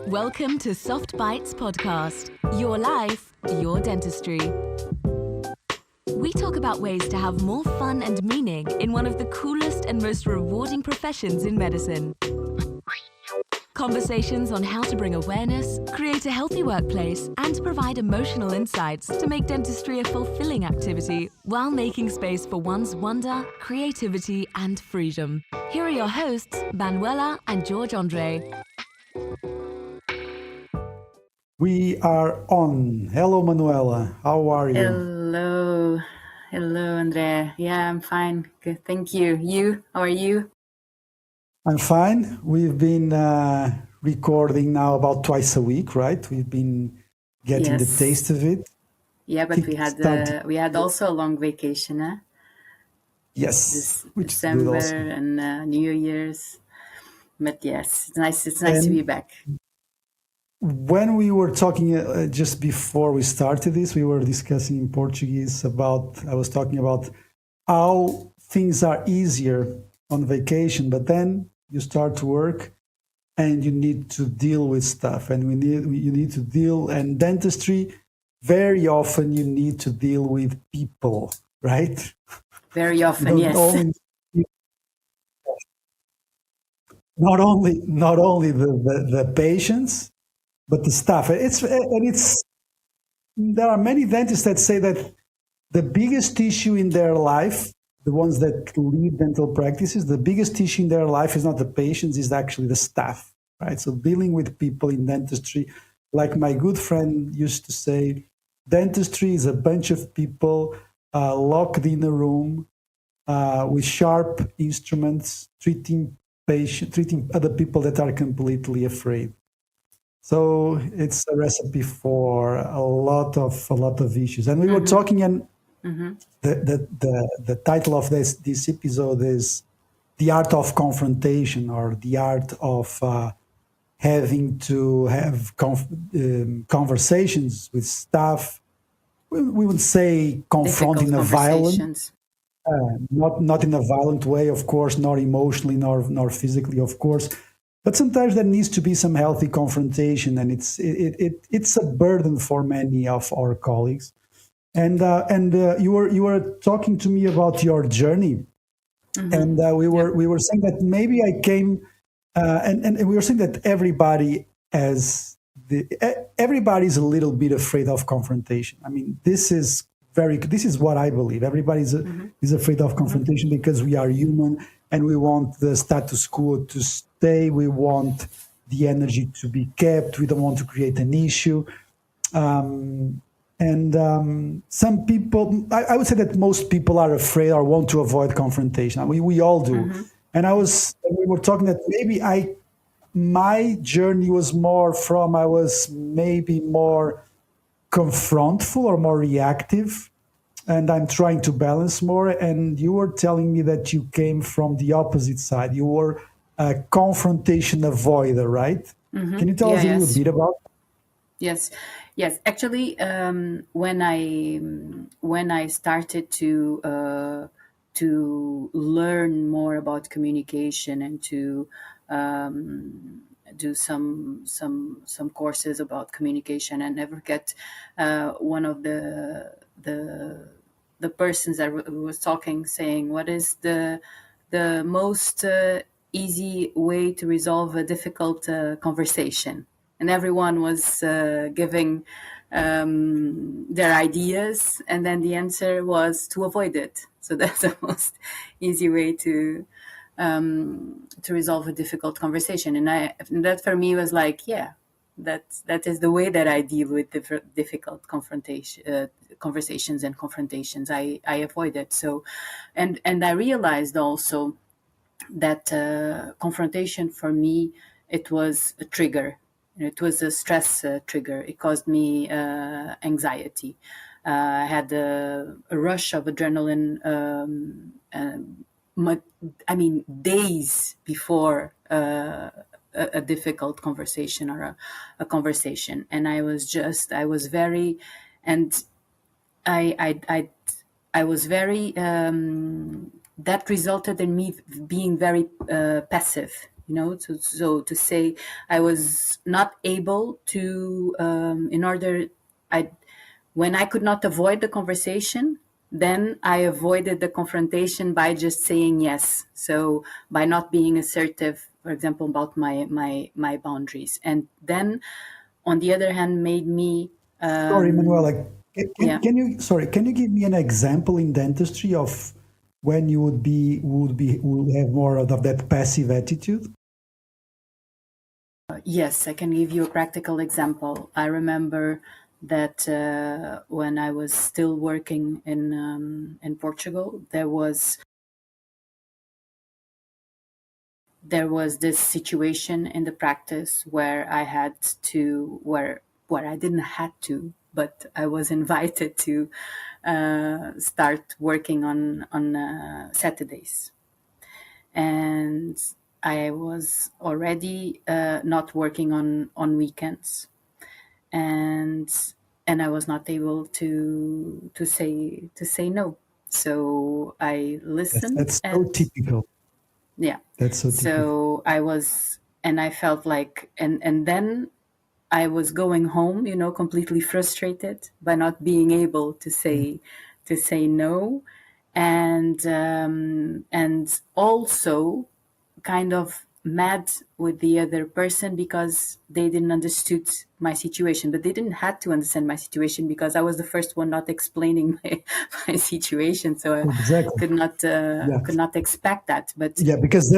Welcome to Soft Bites Podcast. Your life, your dentistry. We talk about ways to have more fun and meaning in one of the coolest and most rewarding professions in medicine. Conversations on how to bring awareness, create a healthy workplace, and provide emotional insights to make dentistry a fulfilling activity while making space for one's wonder, creativity, and freedom. Here are your hosts, Manuela and George Andre. We are on. Hello, Manuela. How are you? Hello, Andre. Yeah, I'm fine. Good, thank you. You? How are you? I'm fine. We've been recording now about twice a week, right? We've been getting the taste of it. Yeah, but we had also a long vacation, huh? Yes, which is good December also. and New Year's. But yes, it's nice. It's nice to be back. When we were talking just before we started this, we were discussing in Portuguese I was talking about how things are easier on vacation, but then you start to work and you need to deal with stuff, and you need to deal, and dentistry, very often you need to deal with people, right? Very often, yes. Not only the patients, but the staff. There are many dentists that say that the biggest issue in their life, the ones that lead dental practices, the biggest issue in their life is not the patients, is actually the staff, right? So dealing with people in dentistry, like my good friend used to say, dentistry is a bunch of people locked in a room with sharp instruments, treating other people that are completely afraid. So it's a recipe for a lot of issues. And we were talking, and the title of this episode is The Art of Confrontation, or the art of having to have conversations with staff. We would say confront in a violent, not in a violent way, of course, nor emotionally, nor physically, of course. But sometimes there needs to be some healthy confrontation, and it's a burden for many of our colleagues. And you were talking to me about your journey, and we were saying that maybe I came, and we were saying that everybody's a little bit afraid of confrontation. I mean, this is what I believe. Everybody's is afraid of confrontation because we are human and we want the status quo to stay. We want the energy to be kept. We don't want to create an issue. Some people, I would say that most people are afraid or want to avoid confrontation. I mean, we all do. And we were talking that maybe my journey was I was maybe more confrontful or more reactive, and I'm trying to balance more. And you were telling me that you came from the opposite side. You were a confrontation avoider, right? Can you tell us a little bit about that? Yes. Actually, when I started to learn more about communication and to do some courses about communication, and never get one of the persons that was talking saying, what is the most easy way to resolve a difficult conversation? And everyone was giving their ideas, and then the answer was to avoid it. So that's the most easy way to resolve a difficult conversation. And that for me was like, that is the way that I deal with difficult conversations and confrontations. I avoid it. So, and I realized also that confrontation for me, it was a trigger. It was a stress trigger. It caused me anxiety. I had a rush of adrenaline. Days before a difficult conversation or a conversation, and I was very, and I was very. That resulted in me being very passive So to say I was not able to, in order, I when I could not avoid the conversation, then I avoided the confrontation by just saying yes. So by not being assertive, for example, about my boundaries, and then on the other hand made me, Sorry, Manuela. yeah. Can you give me an example in dentistry of when you would have more of that passive attitude? Yes, I can give you a practical example. I remember that when I was still working in Portugal, there was this situation in the practice where I had to where I didn't had to, but I was invited to start working on Saturdays, and I was already not working on weekends, and I was not able to say no. So I Yes, listened, that's so and typical. yeah. That's so typical. So I was, and I felt like, and then I was going home, completely frustrated by not being able to say no, and also kind of mad with the other person because they didn't understood my situation, but they didn't had to understand my situation because I was the first one not explaining my situation, so I Exactly. Yeah. could not expect that. But Yeah, because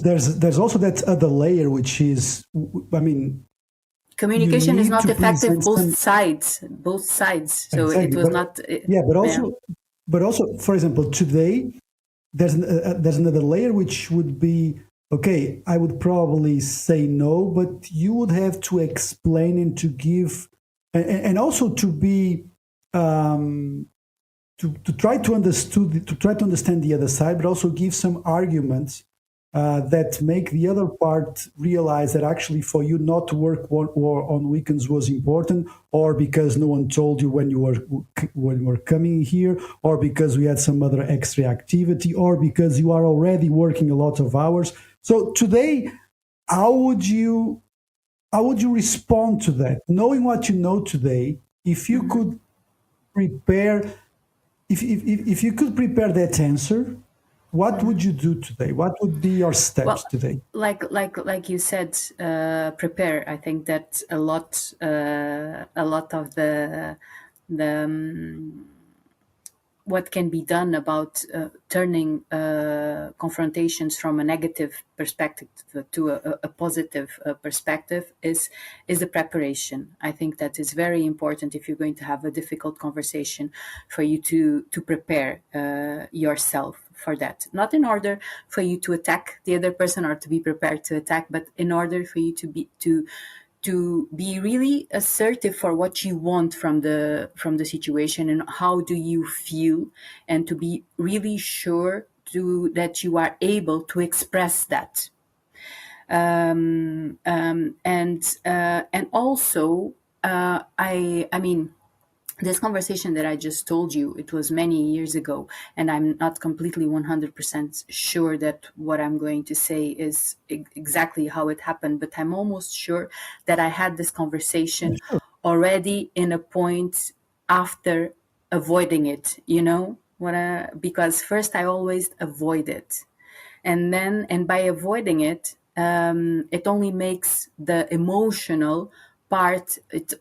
there's also that other layer, which is, I mean, you communication is need not to effective present both some. sides, so it Exactly, was not, yeah, yeah. but also, for example, today there's another layer which would be, okay, I would probably say no, but you would have to explain and to give, and also to be, um, to try to understand the other side, but also give some arguments that make the other part realize that actually for you not to work on weekends was important, or because no one told you when you were coming here, or because we had some other extra activity, or because you are already working a lot of hours. So today, how would you respond to that, knowing what you know today? If you Mhm. could prepare, if you could prepare that answer, what would you do today? What would be your steps Well, today? like you said, prepare. I think that a lot of the what can be done about turning confrontations from a negative perspective to a positive perspective is the preparation. I think that is very important if you're going to have a difficult conversation, for you to prepare yourself for that. Not in order for you to attack the other person or to be prepared to attack, but in order for you to be really assertive for what you want from the situation and how do you feel, and to be really sure that you are able to express that, and also I mean, this conversation that I just told you, it was many years ago, and I'm not completely 100% sure that what I'm going to say is exactly how it happened, but I'm almost sure that I had this conversation already in a point after avoiding it, because first I always avoid it. And by avoiding it, it only makes the emotional part, it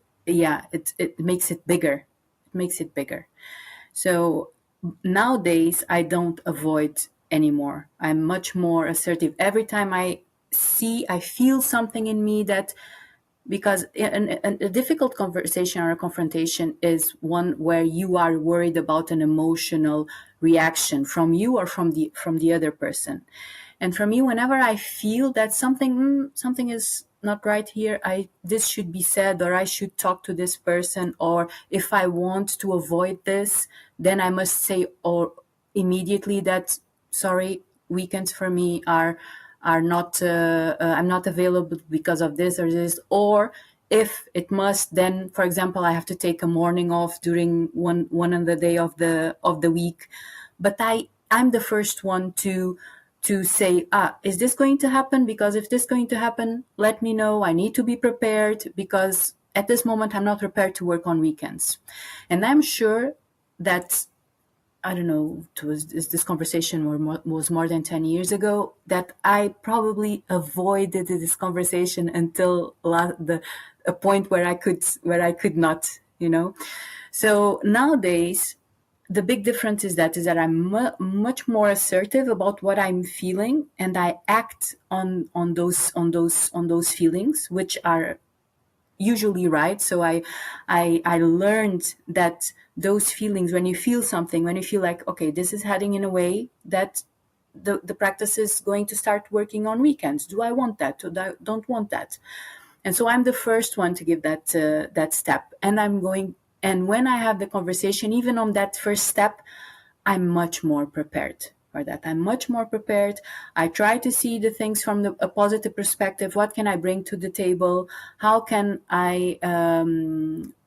makes it bigger. It makes it bigger. So nowadays I don't avoid anymore. I'm much more assertive. Every time I feel something in me that, because a difficult conversation or a confrontation is one where you are worried about an emotional reaction from you or from the other person. And for me, whenever I feel that something is not right here, this should be said, or I should talk to this person, or if I want to avoid this, then I must say or immediately that, sorry, weekends for me are not, I'm not available because of this or this. Or if it must, then for example I have to take a morning off during one of the day of the week, but I'm the first one to say, is this going to happen? Because if this is going to happen, let me know. I need to be prepared, because at this moment, I'm not prepared to work on weekends. And I'm sure that, I don't know, this conversation was more than 10 years ago, that I probably avoided this conversation until a point where I could not, So nowadays, the big difference is that I'm much more assertive about what I'm feeling, and I act on those feelings, which are usually right. So I learned that those feelings, when you feel something, when you feel like, okay, this is heading in a way that the practice is going to start working on weekends. Do I want that? Or don't want that? And so I'm the first one to give that step. And when I have the conversation, even on that first step, I'm much more prepared for that. I'm much more prepared. I try to see the things from a positive perspective. What can I bring to the table? How can I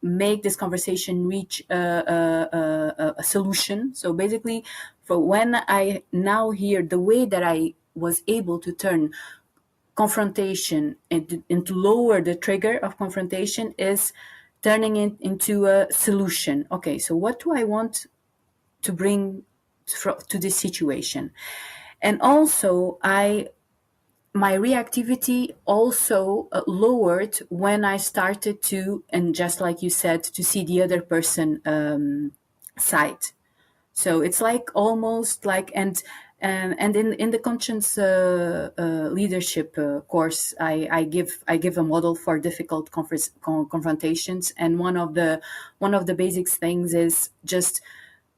make this conversation reach a solution? So basically, for when I now hear the way that I was able to turn confrontation and to lower the trigger of confrontation is turning it into a solution. Okay, so what do I want to bring to this situation? And also, my reactivity also lowered when I started to, and just like you said, to see the other person side. So it's like almost like, and in the conscience leadership course, I give a model for difficult confrontations, and one of the basic things is just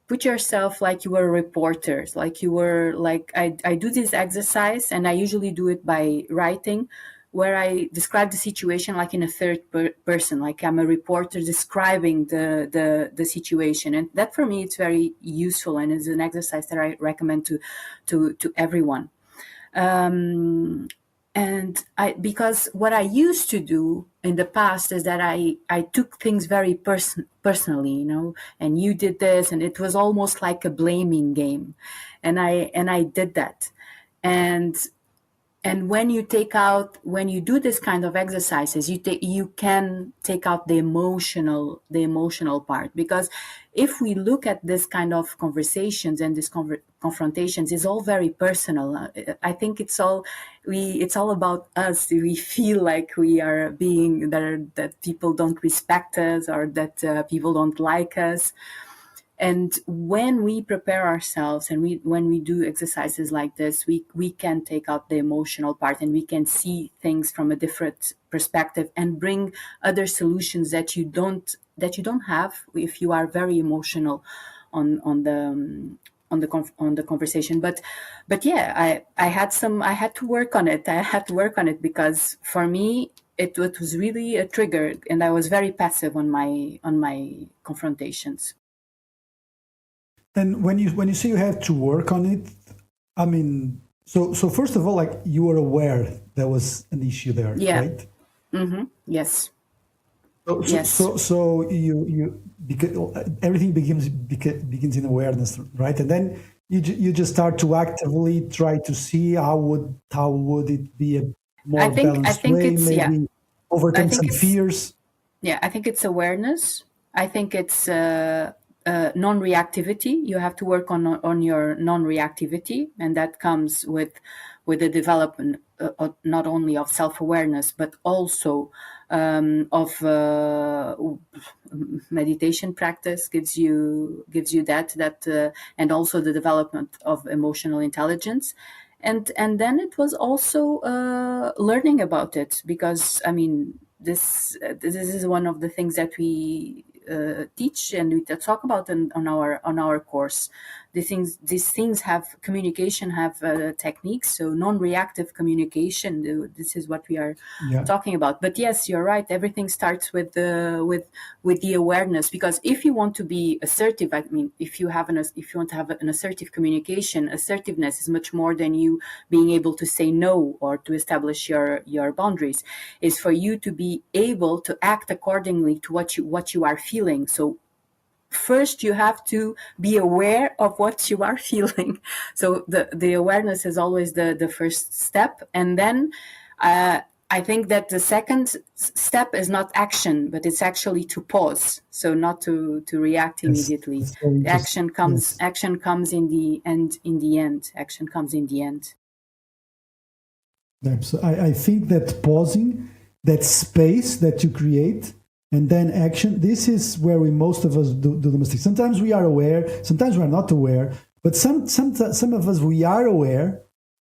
put yourself like you were a reporter, like you were like, I do this exercise, and I usually do it by writing, where I describe the situation like in a third person, like I'm a reporter describing the situation. And that for me, it's very useful, and is an exercise that I recommend to everyone. And because what I used to do in the past is that I took things very personally, and you did this, and it was almost like a blaming game. And I did that. And when you do this kind of exercises, you can take out the emotional part, because if we look at this kind of conversations and these confrontations, it's all very personal. I think it's all about us. We feel like we are being that people don't respect us, or that people don't like us. And when we prepare ourselves, and when we do exercises like this, we can take out the emotional part, and we can see things from a different perspective, and bring other solutions that you don't have if you are very emotional on the conversation. But yeah, I had to work on it. I had to work on it, because for me it was really a trigger, and I was very passive on my confrontations. And when you say you have to work on it, I mean, so first of all, like, you were aware there was an issue there, Yeah. right? Mm-hmm. Yes. Yes. So you, because everything begins in awareness, right? And then you just start to actively try to see how would it be a more balanced way, maybe overcome some fears. Yeah, I think it's awareness. I think it's non-reactivity. You have to work on your non-reactivity, and that comes with the development not only of self-awareness, but also of meditation practice gives you that and also the development of emotional intelligence. And then it was also learning about it, because I mean, this is one of the things that we teach and we talk about on our course. These things have communication, have techniques. So non-reactive communication. This is what we are talking about. But yes, you're right. Everything starts with the awareness, because if you want to be assertive, I mean, if you want to have an assertive communication, assertiveness is much more than you being able to say no or to establish your boundaries. Is for you to be able to act accordingly to what you are feeling. So first you have to be aware of what you are feeling. So the awareness is always the first step. And then I think that the second step is not action, but it's actually to pause. So not to react immediately. That's very interesting. Action comes in the end. Action comes in the end. So I think that pausing, that space that you create, and then action, this is where most of us do the mistake. Sometimes we are aware, sometimes we are not aware, but some of us, we are aware,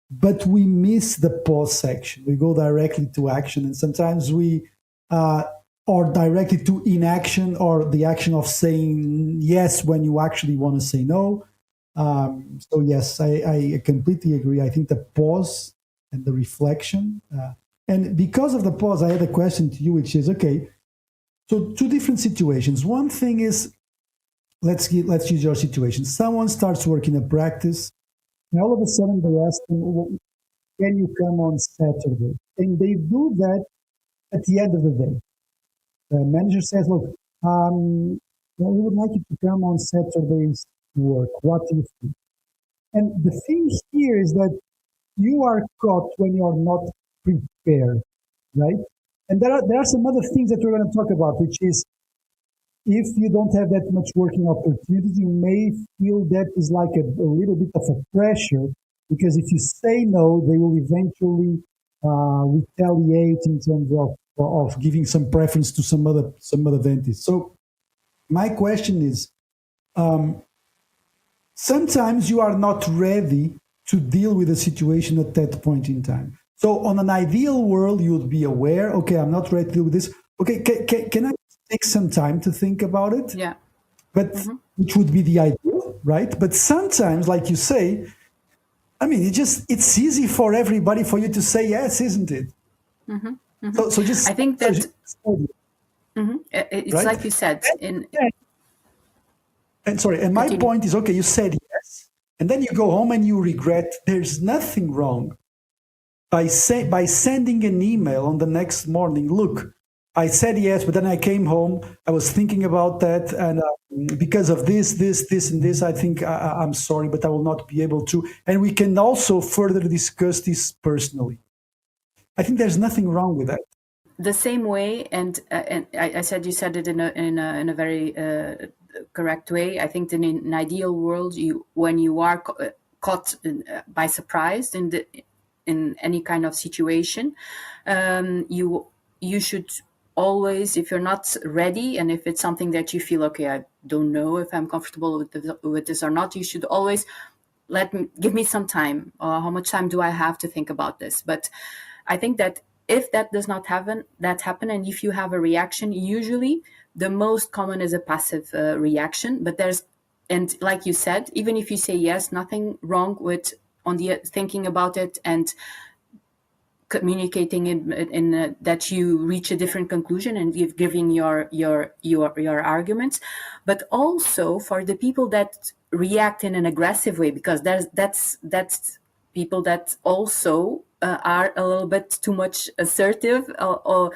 but we miss the pause section. We go directly to action, and sometimes we or directly to inaction, or the action of saying yes when you actually want to say no. So yes, I completely agree. I think the pause and the reflection, and because of the pause, I had a question to you, which is, okay, so two different situations. One thing is, let's use your situation. Someone starts working a practice, and all of a sudden they ask them, well, can you come on Saturday? And they do that at the end of the day. The manager says, look, well, we would like you to come on Saturdays to work. What do you think? And the thing here is that you are caught when you're not prepared, right? And there are some other things that we're going to talk about, which is, if you don't have that much working opportunities, you may feel that is like a little bit of a pressure, because if you say no, they will eventually retaliate in terms of giving some preference to some other dentist. So my question is, sometimes you are not ready to deal with the situation at that point in time. So on an ideal world, you would be aware, okay, I'm not ready to deal with this. Okay, can I take some time to think about it? Yeah. But which would be the ideal, right? But sometimes, like you say, I mean, it's easy for everybody for you to say yes, isn't it? So just, I think that it's right? like you said. And my point is, okay, you said yes, and then you go home and you regret. There's nothing wrong by sending an email on the next morning. Look, I said yes, but then I came home. I was thinking about that, and because of this, and this, I think I'm sorry, but I will not be able to. And we can also further discuss this personally. I think there's nothing wrong with that. The same way, and I said, you said it in a very correct way. I think in an ideal world, when you are caught by surprise in any kind of situation, you should always, if you're not ready, and if it's something that you feel, okay, I don't know if I'm comfortable with this or not, you should always give me some time. How much time do I have to think about this? But I think that if that does not happen, and if you have a reaction, usually the most common is a passive reaction. But and like you said, even if you say yes, nothing wrong with thinking about it and communicating in that you reach a different conclusion and giving your arguments. But also for the people that react in an aggressive way, because that's people that also are a little bit too much assertive or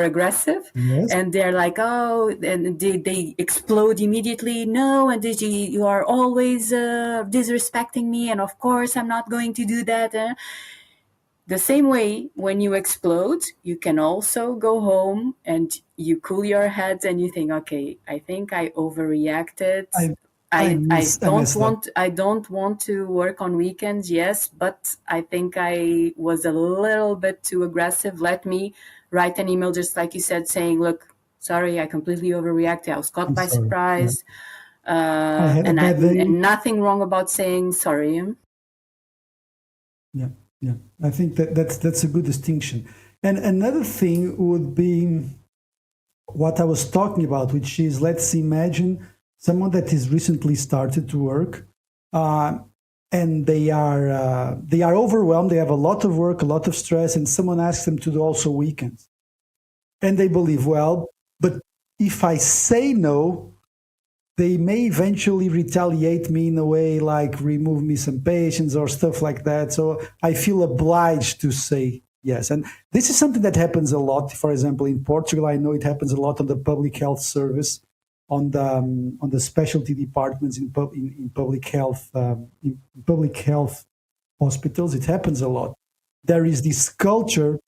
aggressive. Yes. And they're like, oh, and they explode immediately. No, and you are always disrespecting me, and of course I'm not going to do that. The same way, when you explode, you can also go home and you cool your head and you think, okay, I think I overreacted. I don't want to work on weekends, yes, but I think I was a little bit too aggressive. Let me write an email, just like you said, saying, look, sorry, I completely overreacted. I was caught by surprise. Yeah. And nothing wrong about saying sorry. Yeah. Yeah, I think that's a good distinction. And another thing would be what I was talking about, which is, let's imagine someone that is recently started to work, and they are overwhelmed. They have a lot of work, a lot of stress, and someone asks them to do also weekends, and they believe, well, but if I say no, they may eventually retaliate me in a way, like remove me some patients or stuff like that. So I feel obliged to say yes. And this is something that happens a lot. For example, in Portugal, I know it happens a lot on the public health service. on the specialty departments in public health hospitals. It happens a lot. There is this culture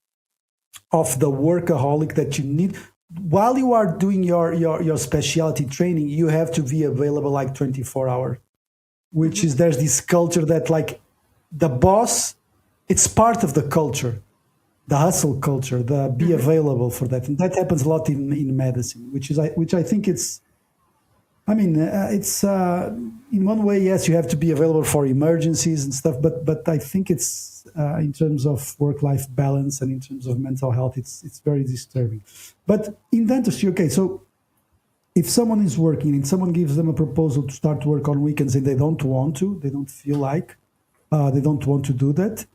of the workaholic that you need. While you are doing your specialty training, you have to be available like 24 hours, which is, there's this culture that like the boss, it's part of the culture, the hustle culture, the be available for that. And that happens a lot in medicine, which I think it's, I mean, it's in one way, yes, you have to be available for emergencies and stuff, but I think it's in terms of work-life balance and in terms of mental health, it's very disturbing. But in dentistry, okay, so if someone is working and someone gives them a proposal to start work on weekends and they don't want to, they don't feel like, they don't want to do that.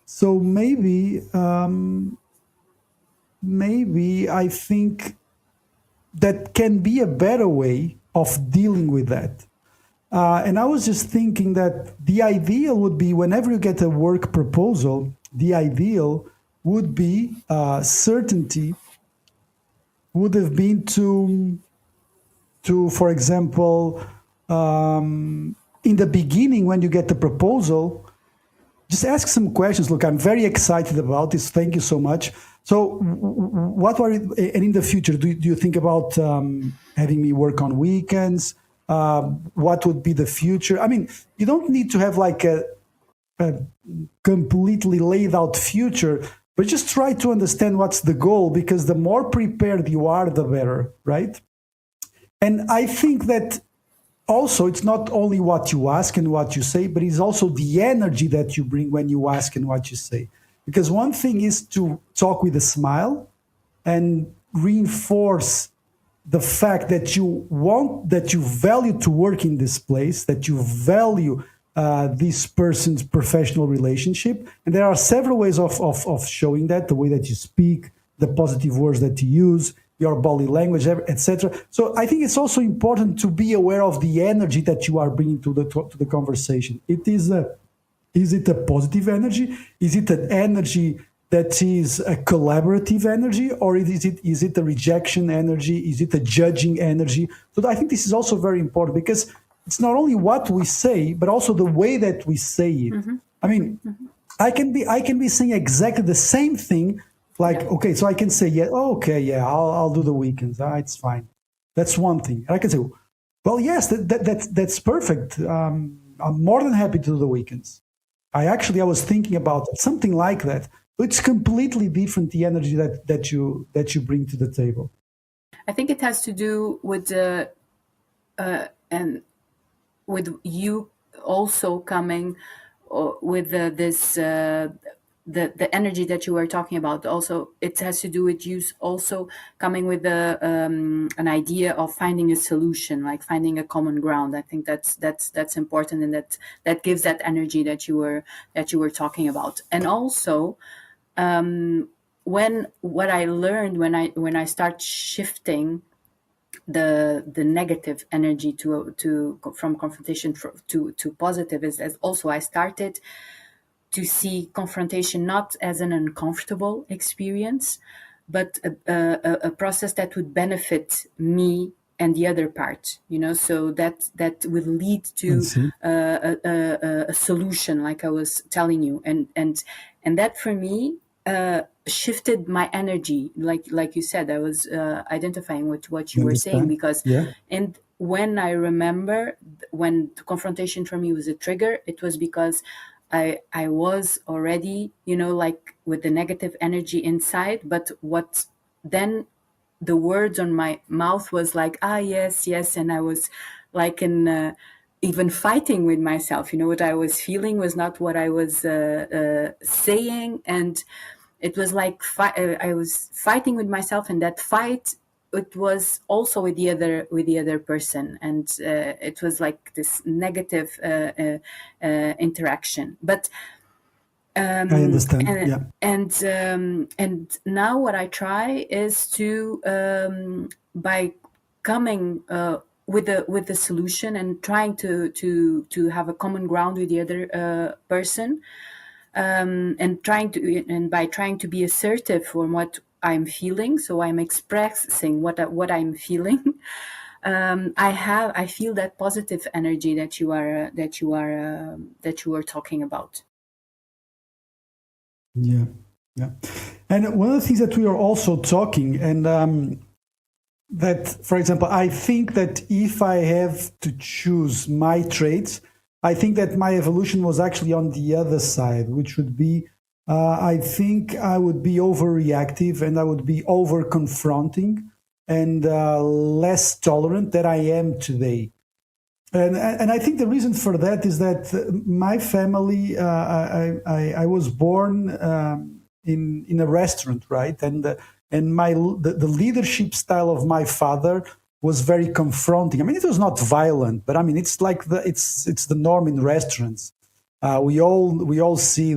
So maybe I think that can be a better way of dealing with that. And I was just thinking that the ideal would be, whenever you get a work proposal, the ideal would be certainty would have been to for example, in the beginning when you get the proposal, just ask some questions. Look, I'm very excited about this. Thank you so much. So what are you, and in the future, do you think about having me work on weekends? What would be the future? I mean, you don't need to have like a completely laid out future, but just try to understand what's the goal, because the more prepared you are, the better, right? And I think that also, it's not only what you ask and what you say, but it's also the energy that you bring when you ask and what you say. Because one thing is to talk with a smile and reinforce the fact that that you value to work in this place, that you value this person's professional relationship. And there are several ways of showing that: the way that you speak, the positive words that you use, your body language, etc. So I think it's also important to be aware of the energy that you are bringing to the conversation. Is it a positive energy? Is it an energy that is a collaborative energy, or is it a rejection energy? Is it a judging energy? So I think this is also very important, because it's not only what we say, but also the way that we say it. I mean, I can be saying exactly the same thing. Like, okay, so I can say, yeah, okay, yeah, I'll do the weekends. It's fine. That's one thing. And I can say, well, yes, that's perfect. I'm more than happy to do the weekends. I was thinking about something like that. It's completely different, the energy that you bring to the table. I think it has to do with and with you also coming with this. The energy that you were talking about. Also, it has to do with you also coming with an idea of finding a solution, like finding a common ground. I think that's important, and that gives that energy that you were talking about. And also, what I learned when I start shifting the negative energy from confrontation to positive is, as also I started to see confrontation not as an uncomfortable experience, but a process that would benefit me and the other part, so that would lead to a solution, like I was telling you, and that for me shifted my energy, like you said. I was identifying with what you were saying, because and when I remember, when confrontation for me was a trigger, it was because I was already, like with the negative energy inside, but what then the words on my mouth was like, yes. And I was like even fighting with myself, what I was feeling was not what I was saying. And it was like, I was fighting with myself, and that fight, it was also with the other person, and it was like this negative interaction. But I understand. And now what I try is to by coming with the solution and trying to have a common ground with the other person. And by trying to be assertive for I'm feeling, so I'm expressing what I'm feeling. I feel that positive energy that you are talking about. Yeah, yeah. And one of the things that we are also talking, and that, for example, I think that if I have to choose my traits, I think that my evolution was actually on the other side, which would be I think I would be overreactive and I would be over confronting and less tolerant than I am today. And I think the reason for that is that my family, I was born in a restaurant, right? And the leadership style of my father was very confronting. I mean, it was not violent, but I mean, it's like it's the norm in restaurants. We all see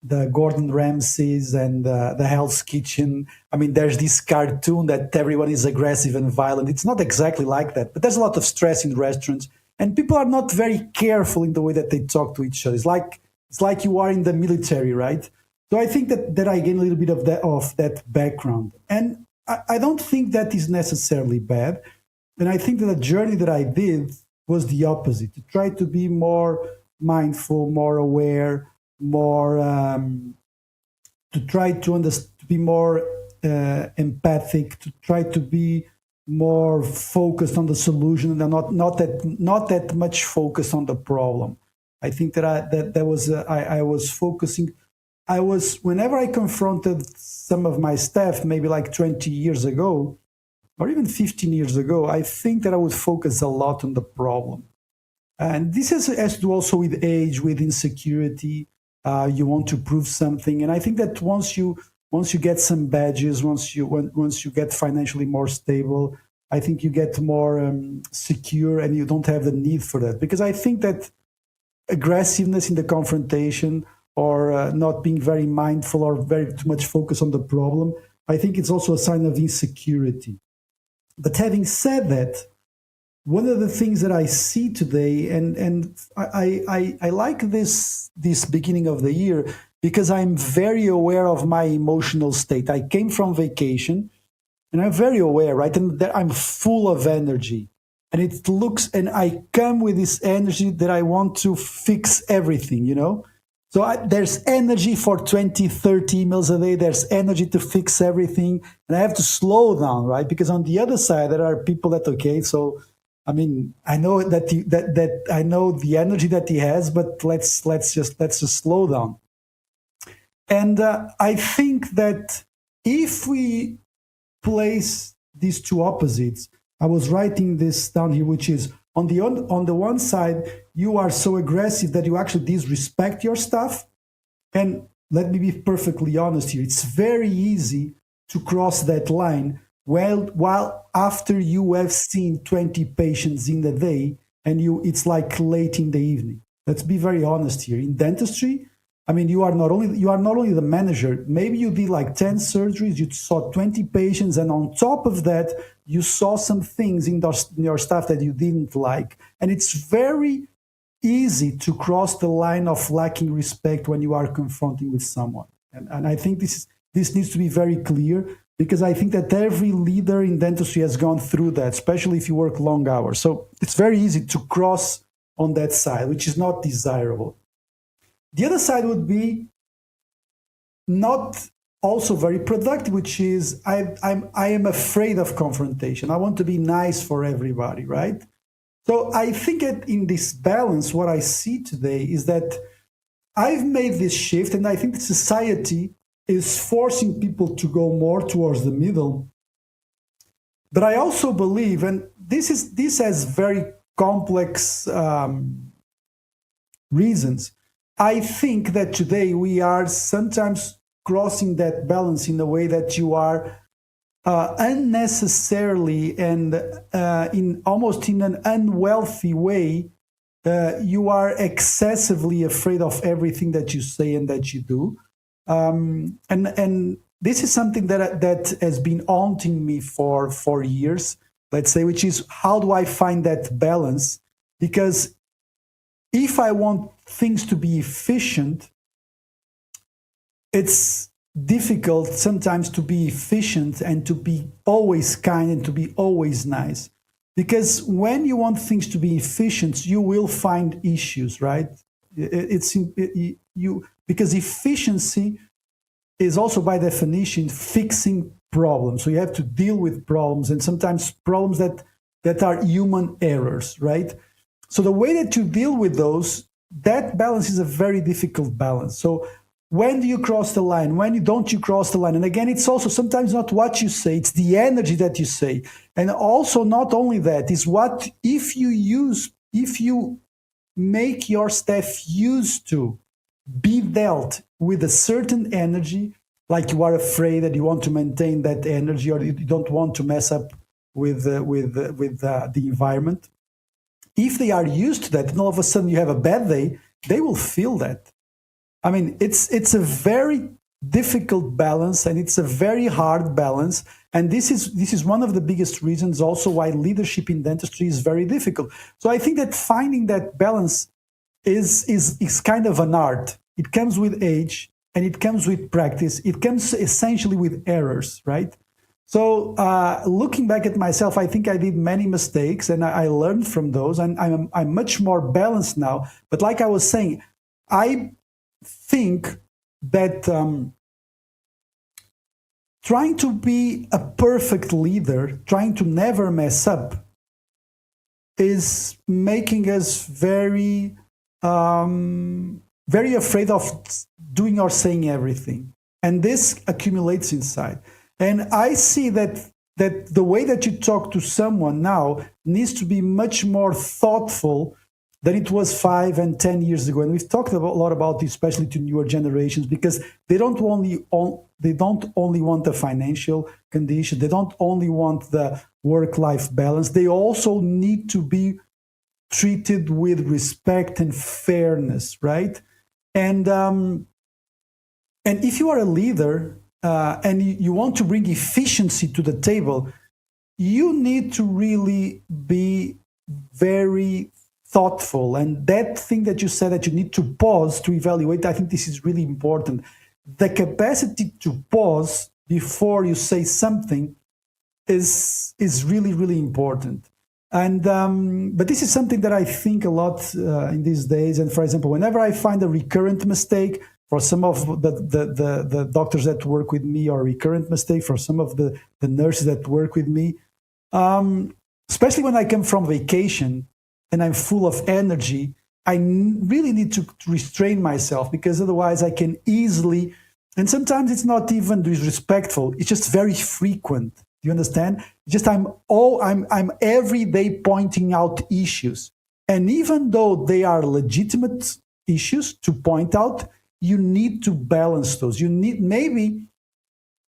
the Gordon Ramsays and the Hell's Kitchen. I mean, there's this cartoon that everyone is aggressive and violent. It's not exactly like that, but there's a lot of stress in restaurants, and people are not very careful in the way that they talk to each other. It's like you are in the military, right? So I think that I gain a little bit of that background, and I don't think that is necessarily bad. And I think that the journey that I did was the opposite, to try to be more mindful, more aware, more to try to be more empathic, to try to be more focused on the solution and not that much focused on the problem. I think I was focusing. I was whenever I confronted some of my staff, maybe like 20 years ago or even 15 years ago, I think that I would focus a lot on the problem. And this has to do also with age, with insecurity. You want to prove something, and I think that once you get some badges, once you get financially more stable, I think you get more secure, and you don't have the need for that. Because I think that aggressiveness in the confrontation, or not being very mindful or very too much focus on the problem, I think it's also a sign of insecurity. But having said that, one of the things that I see today, and I like this beginning of the year because I'm very aware of my emotional state. I came from vacation, and I'm very aware, right? And that I'm full of energy, and I come with this energy that I want to fix everything, you know. So there's energy for 20, 30 emails a day. There's energy to fix everything, and I have to slow down, right? Because on the other side, there are people that okay, so I mean, I know that I know the energy that he has, but let's just slow down. And I think that if we place these two opposites, I was writing this down here, which is on the one side, you are so aggressive that you actually disrespect your staff. And let me be perfectly honest here, it's very easy to cross that line while after you have seen 20 patients in a day, and it's like late in the evening. Let's be very honest here. In dentistry, I mean, you are not only the manager. Maybe you did like 10 surgeries, you saw 20 patients, and on top of that, you saw some things in your staff that you didn't like. And it's very easy to cross the line of lacking respect when you are confronting with someone. And I think this needs to be very clear, because I think that every leader in dentistry has gone through that, especially if you work long hours. So it's very easy to cross on that side, which is not desirable. The other side would be not also very productive, which is I am afraid of confrontation. I want to be nice for everybody, right? So I think that in this balance, what I see today is that I've made this shift, and I think that society is forcing people to go more towards the middle. But I also believe, and this has very complex reasons. I think that today we are sometimes crossing that balance in a way that you are unnecessarily and in almost in an unwealthy way, you are excessively afraid of everything that you say and that you do. And this is something that has been haunting me for years, let's say, which is how do I find that balance? Because if I want things to be efficient, it's difficult sometimes to be efficient and to be always kind and to be always nice. Because when you want things to be efficient, you will find issues, right? Because efficiency is also by definition fixing problems. So you have to deal with problems, and sometimes problems that are human errors, right? So the way that you deal with those, that balance is a very difficult balance. So when do you cross the line? When don't you cross the line? And again, it's also sometimes not what you say, it's the energy that you say. And also not only that, is what if you make your staff used to be dealt with a certain energy, like you are afraid that you want to maintain that energy, or you don't want to mess up with the environment. If they are used to that, and all of a sudden you have a bad day, they will feel that. I mean, it's a very difficult balance, and it's a very hard balance. And this is one of the biggest reasons also why leadership in dentistry is very difficult. So I think that finding that balance is kind of an art. It comes with age, and it comes with practice. It comes essentially with errors, right? So looking back at myself, I think I did many mistakes, and I learned from those, and I'm much more balanced now. But like I was saying, I think that trying to be a perfect leader, trying to never mess up, is making us very very afraid of doing or saying everything, and this accumulates inside. And I see that the way that you talk to someone now needs to be much more thoughtful than it was 5 and 10 years ago. And we've talked a lot about this, especially to newer generations, because they don't only want the financial condition, they don't only want the work-life balance, they also need to be treated with respect and fairness, right? And if you are a leader and you want to bring efficiency to the table, you need to really be very thoughtful. And that thing that you said, that you need to pause to evaluate, I think this is really important. The capacity to pause before you say something is really, really important. And but this is something that I think a lot in these days. And for example, whenever I find a recurrent mistake, for some of the doctors that work with me, or recurrent mistake for some of the nurses that work with me, especially when I come from vacation and I'm full of energy, I really need to restrain myself, because otherwise I can easily, and sometimes it's not even disrespectful, it's just very frequent. You understand? Just I'm every day pointing out issues. And even though they are legitimate issues to point out, you need to balance those. You need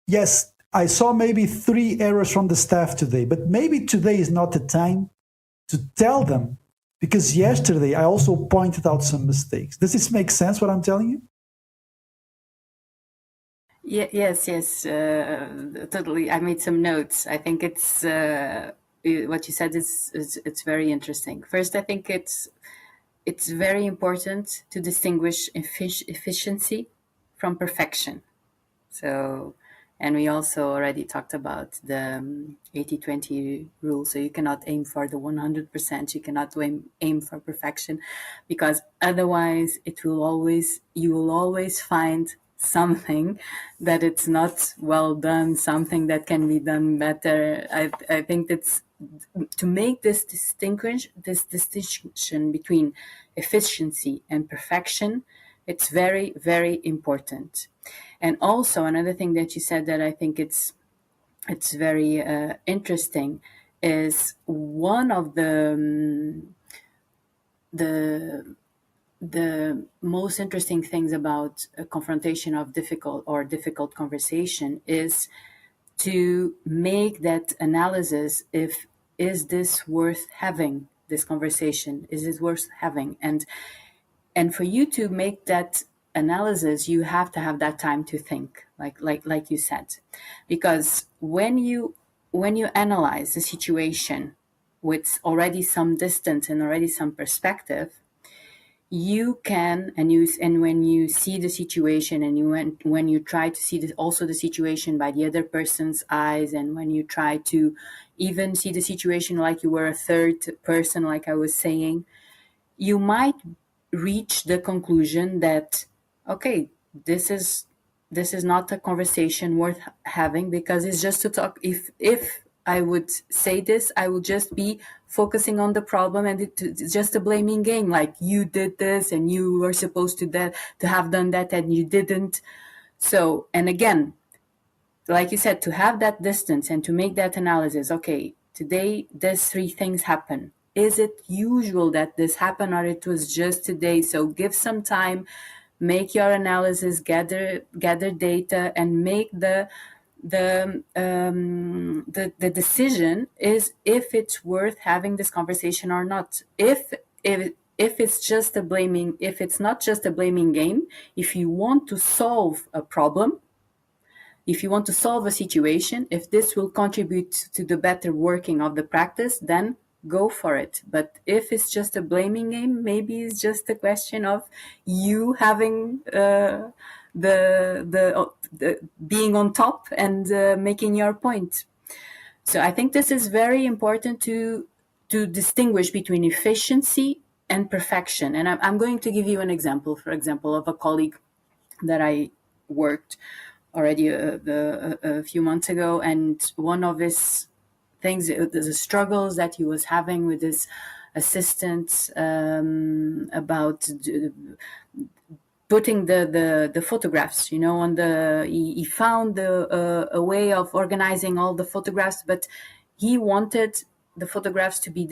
yes, I saw maybe 3 errors from the staff today, but maybe today is not the time to tell them, because yesterday I also pointed out some mistakes. Does this make sense, what I'm telling you? Yeah, yes, totally. I made some notes. I think it's what you said is it's very interesting. First, I think it's very important to distinguish efficiency from perfection. So, and we also already talked about the 80-20 rule. So you cannot aim for the 100%. You cannot aim for perfection, because otherwise you will always find something that it's not well done, something that can be done better. I think that's to make this distinction between efficiency and perfection. It's very, very important. And also another thing that you said that I think it's very interesting is one of the most interesting things about a confrontation of difficult conversation is to make that analysis, is this worth having this conversation? Is it worth having? And for you to make that analysis, you have to have that time to think, like you said, because when you analyze the situation with already some distance and already some perspective, you can, and when you see the situation, and when you try to see also the situation by the other person's eyes, and when you try to even see the situation like you were a third person, like I was saying, you might reach the conclusion that, okay, this is not a conversation worth having, because it's just to talk. If I would say this, I would just be focusing on the problem, and it's just a blaming game. Like, you did this, and you were supposed to have done that, and you didn't. So, and again, like you said, to have that distance and to make that analysis. Okay, today these three things happen. Is it usual that this happened, or it was just today? So give some time, make your analysis, gather data, and make the decision is if it's worth having this conversation or not. If it's just a blaming, if it's not just a blaming game, if you want to solve a problem, if you want to solve a situation, if this will contribute to the better working of the practice, then go for it. But if it's just a blaming game, maybe it's just a question of you having the being on top and making your point. So I think this is very important to distinguish between efficiency and perfection. And I'm going to give you an example, for example, of a colleague that I worked already a few months ago, and one of his things, the struggles that he was having with his assistant about putting the photographs, on he found a way of organizing all the photographs, but he wanted the photographs to be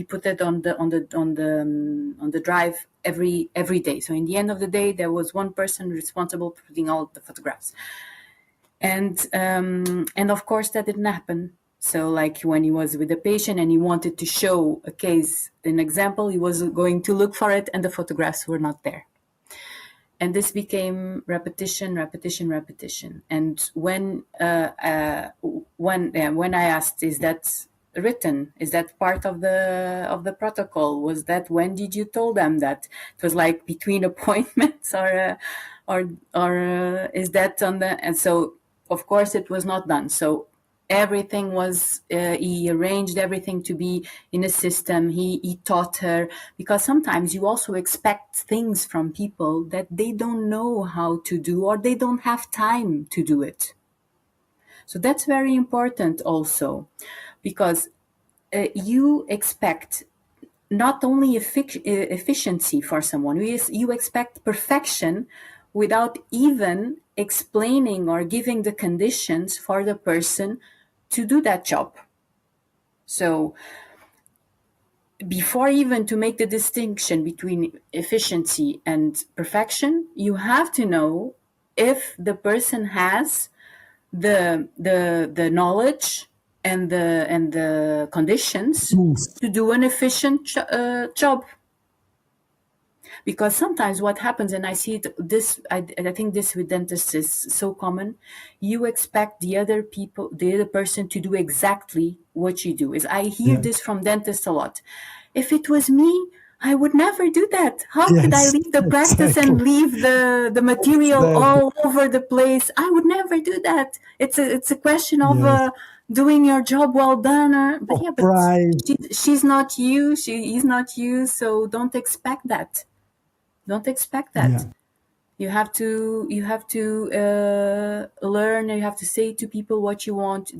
put on the drive every day. So in the end of the day, there was one person responsible for putting all the photographs, and of course that didn't happen. So like when he was with the patient and he wanted to show a case, an example, he was going to look for it, and the photographs were not there. And this became repetition. And when I asked, is that written? Is that part of the protocol? Was that, when did you tell them that? It was like between appointments, or is that on the? And so of course it was not done. So everything was, he arranged everything to be in a system. He taught her, because sometimes you also expect things from people that they don't know how to do, or they don't have time to do it. So that's very important also, because you expect not only efficiency for someone, you expect perfection without even explaining or giving the conditions for the person to do that job. So before even to make the distinction between efficiency and perfection, you have to know if the person has the knowledge and the conditions to do an efficient job. Because sometimes what happens, and I see it, I think this with dentists is so common, you expect the other person to do exactly what you do. I hear this from dentists a lot. If it was me, I would never do that. How could I leave the practice and leave the material all over the place? I would never do that. It's a question of doing your job well done. But she's not you. He's not you. So don't expect that. Don't expect that. Yeah. You have to learn. You have to say to people what you want.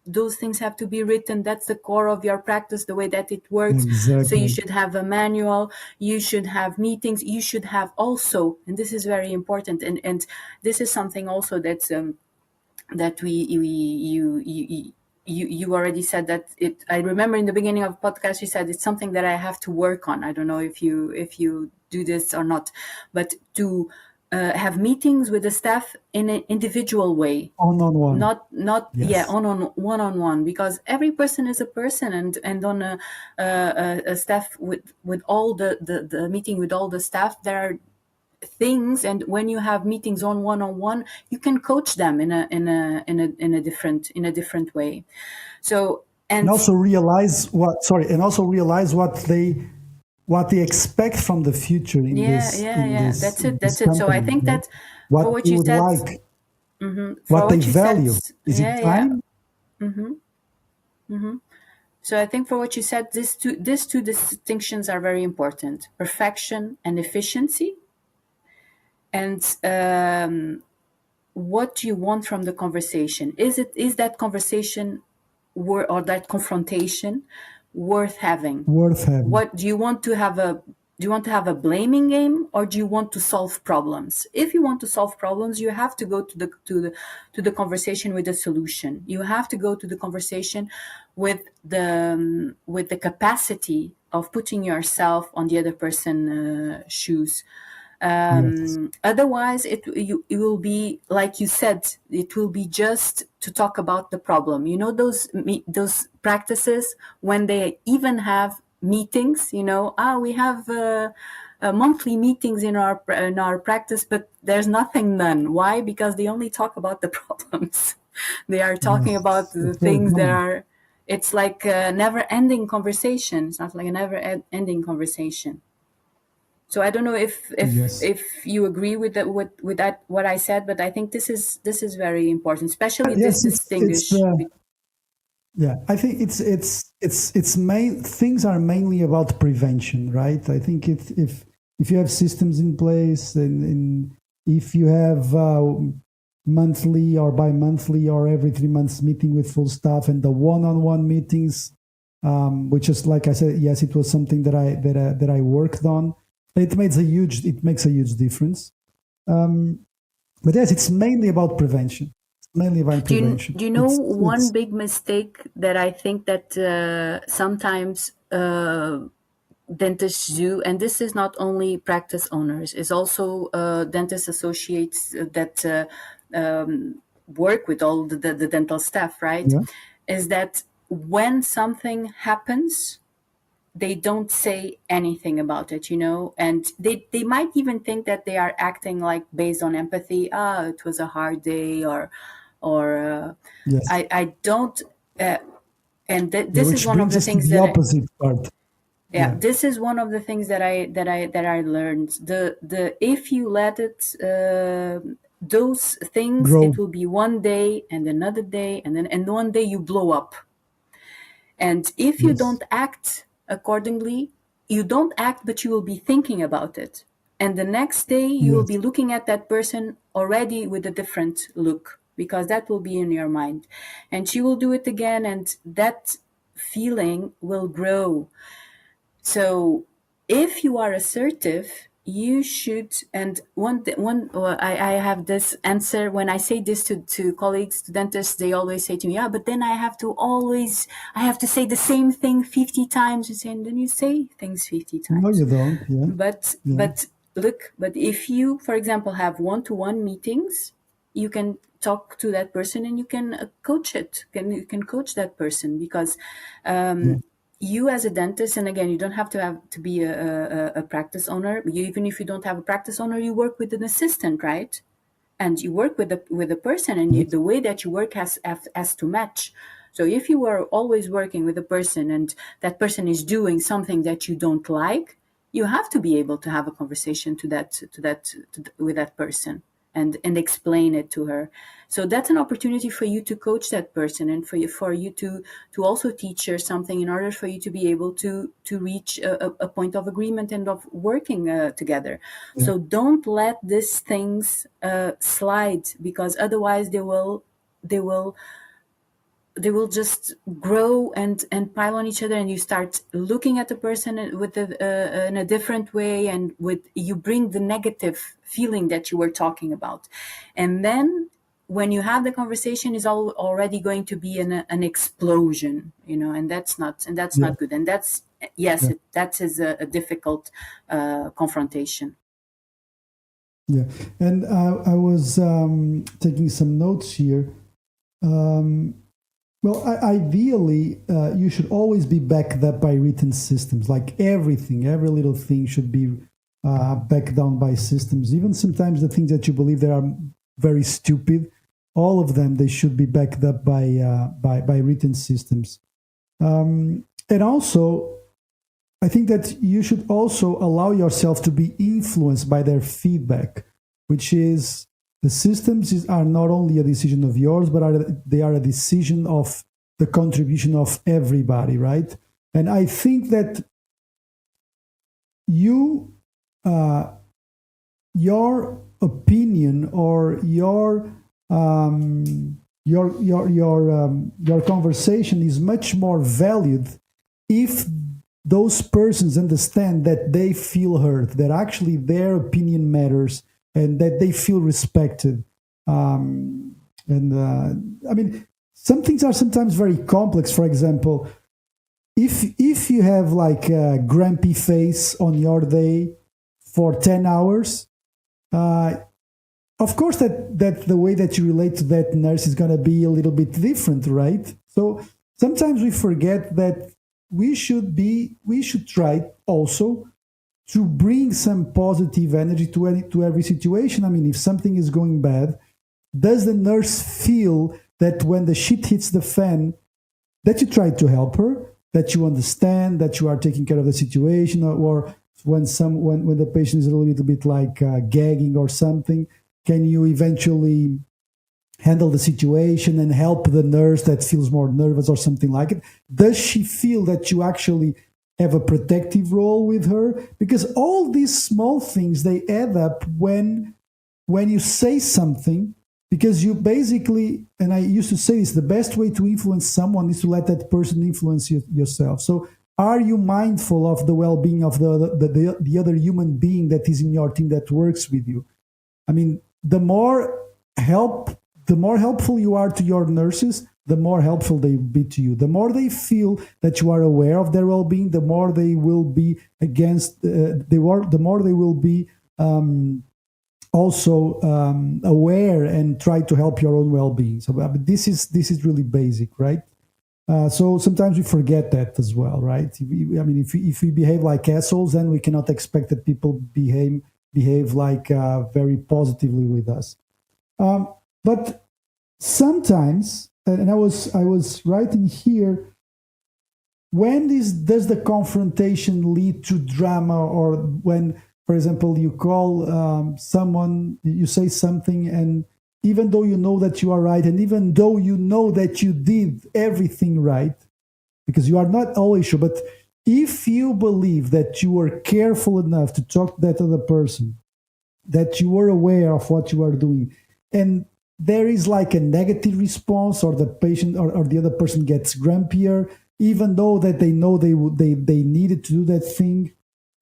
Those things have to be written. That's the core of your practice, the way that it works. Exactly. So you should have a manual. You should have meetings. You should have also, and this is very important. And this is something also that's that you already said that it. I remember in the beginning of the podcast you said it's something that I have to work on. I don't know if you do this or not, but to have meetings with the staff in an individual way, one-on-one, not yes. One-on-one, because every person is a person, and on a staff with all the meeting with all the staff, there are things, and when you have meetings on one-on-one, you can coach them in a different way. So and also realize what they what they expect from the future in this That's in it. this That's it. So I company, think right? that What for what they you would said, like, for what they what you said, value. Is it time? so I think for what you said, these two distinctions are very important: perfection and efficiency. And what do you want from the conversation? Is that conversation or that confrontation worth having? Worth having. What do you want to have a do you want to have a blaming game, or do you want to solve problems? If you want to solve problems, you have to go to the conversation with a solution. You have to go to the conversation with the capacity of putting yourself on the other person's shoes. Yes. Otherwise, it will be like you said. It will be just to talk about the problem. You know those practices when they even have meetings. We have monthly meetings in our practice, but there's nothing done. Why? Because they only talk about the problems. They are talking about Yes. the It's very things that common. are. It's like a never-ending conversation. It's not like a never-ending conversation. So I don't know Yes. if you agree with that with that what I said, but I think this is very important, especially this Yes, it's distinguish. yeah. I think it's main things are mainly about prevention, right? I think if you have systems in place and if you have monthly or bi-monthly or every 3 months meeting with full staff and the one-on-one meetings, which is like I said, yes, it was something that I worked on. It makes a huge difference. But yes, it's mainly about prevention. It's mainly about prevention. Do you know one It's big mistake that I think that sometimes dentists do, and this is not only practice owners, it's also dentist associates that work with all the dental staff, right? yeah. Is that when something happens, they don't say anything about it, and they might even think that they are acting like based on empathy. It was a hard day, or Yes. I don't. And Yeah, this is which one of brings the us to things the that opposite part. Yeah. this is one of the things that I learned. The if you let it those things, it Grow. will be one day and another day, and one day you blow up. And if you Yes. don't act accordingly, you don't act, but you will be thinking about it. And the next day, you will be Yes. looking at that person already with a different look, because that will be in your mind. And she will do it again, and that feeling will grow. So if you are assertive, you should. And I have this answer when I say this to colleagues, to dentists. They always say to me, "Yeah, but then I have to say the same thing 50 times." And then you say things 50 No, times. you don't. Yeah. But Yeah. but look, but if you, for example, have one-to-one meetings, you can talk to that person and you can coach it. You can coach that person, because Yeah. you as a dentist, and again, you don't have to be a practice owner. Even if you don't have a practice owner, you work with an assistant, right? And you work with a person, and Yes. the way that you work has to match. So if you are always working with a person and that person is doing something that you don't like, you have to be able to have a conversation with that person, and explain it to her. So that's an opportunity for you to coach that person, and for you to also teach her something, in order for you to be able to reach a point of agreement and of working together. Yeah. So don't let these things slide, because otherwise they will they will just grow and pile on each other, and you start looking at the person in a different way, and with you bring the negative feeling that you were talking about. And then when you have the conversation, is already going to be an explosion, and that's Yeah. not good. And that's, yes, Yeah. that is a difficult confrontation. Yeah. And I was taking some notes here. Um, well, ideally, you should always be backed up by written systems. Like everything, every little thing should be backed down by systems. Even sometimes the things that you believe that are very stupid, all of them, they should be backed up by written systems. And also, I think that you should also allow yourself to be influenced by their feedback, which is the are not only a decision of yours, but they are a decision of the contribution of everybody, right? And I think that your opinion or your conversation is much more valued if those persons understand that they feel heard, that actually their opinion matters, and that they feel respected. I mean, some things are sometimes very complex. For example, if you have like a grumpy face on your day for 10 hours, of course that the way that you relate to that nurse is going to be a little bit different, right? So sometimes we forget that we should try also to bring some positive energy to every situation. I mean, if something is going bad, does the nurse feel that when the shit hits the fan, that you try to help her, that you understand, that you are taking care of the situation, or when the patient is a little bit like gagging or something, can you eventually handle the situation and help the nurse that feels more nervous or something like it? Does she feel that you actually have a protective role with her? Because all these small things, they add up when you say something, because you basically, and I used to say this, the best way to influence someone is to let that person influence yourself. So are you mindful of the well-being of the other human being that is in your team that works with you? I mean, the more helpful you are to your nurses, the more helpful they will be to you. The more they feel that you are aware of their well-being, the more they will be the more they will be also aware and try to help your own well-being. So this is really basic, right? So sometimes we forget that as well, right? If we behave like assholes, then we cannot expect that people behave like very positively with us. But sometimes, and I was writing here, when does the confrontation lead to drama, or when, for example, you call someone, you say something, and even though you know that you are right, and even though you know that you did everything right, because you are not always sure, but if you believe that you were careful enough to talk to that other person, that you were aware of what you are doing, and there is like a negative response, or the patient or the other person gets grumpier, even though that they know they needed to do that thing.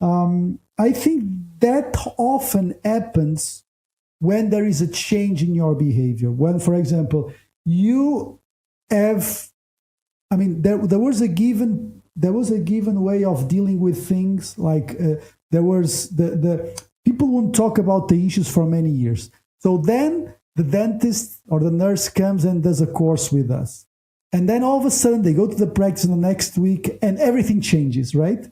I think that often happens when there is a change in your behavior. When, for example, you have, there was a given way of dealing with things. Like there was the people won't talk about the issues for many years. So then the dentist or the nurse comes and does a course with us. And then all of a sudden they go to the practice in the next week and everything changes, right?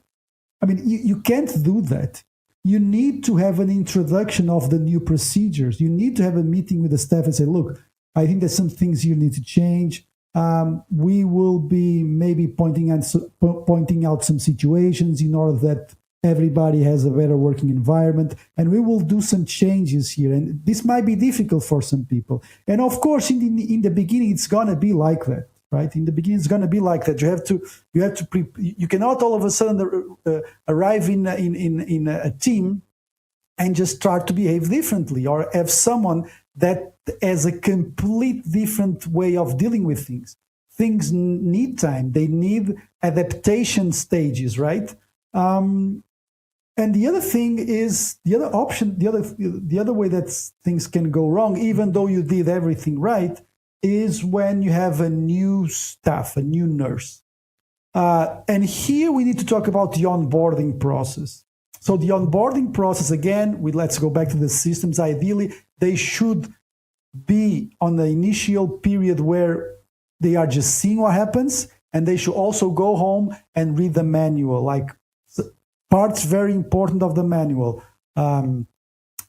You can't do that. You need to have an introduction of the new procedures. You need to have a meeting with the staff and say, look, I think there's some things you need to change. We will be maybe pointing out some situations in order that everybody has a better working environment, and we will do some changes here. And this might be difficult for some people. And of course, in the beginning, it's going to be like that, right? In the beginning, it's going to be like that. You cannot all of a sudden arrive in a team and just start to behave differently, or have someone that has a complete different way of dealing with things. Things need time. They need adaptation stages, right? And the other thing is, the other way that things can go wrong, even though you did everything right, is when you have a new staff, a new nurse. And here we need to talk about the onboarding process. So the onboarding process, again, let's go back to the systems. Ideally, they should be on the initial period where they are just seeing what happens, and they should also go home and read the manual, like parts very important of the manual.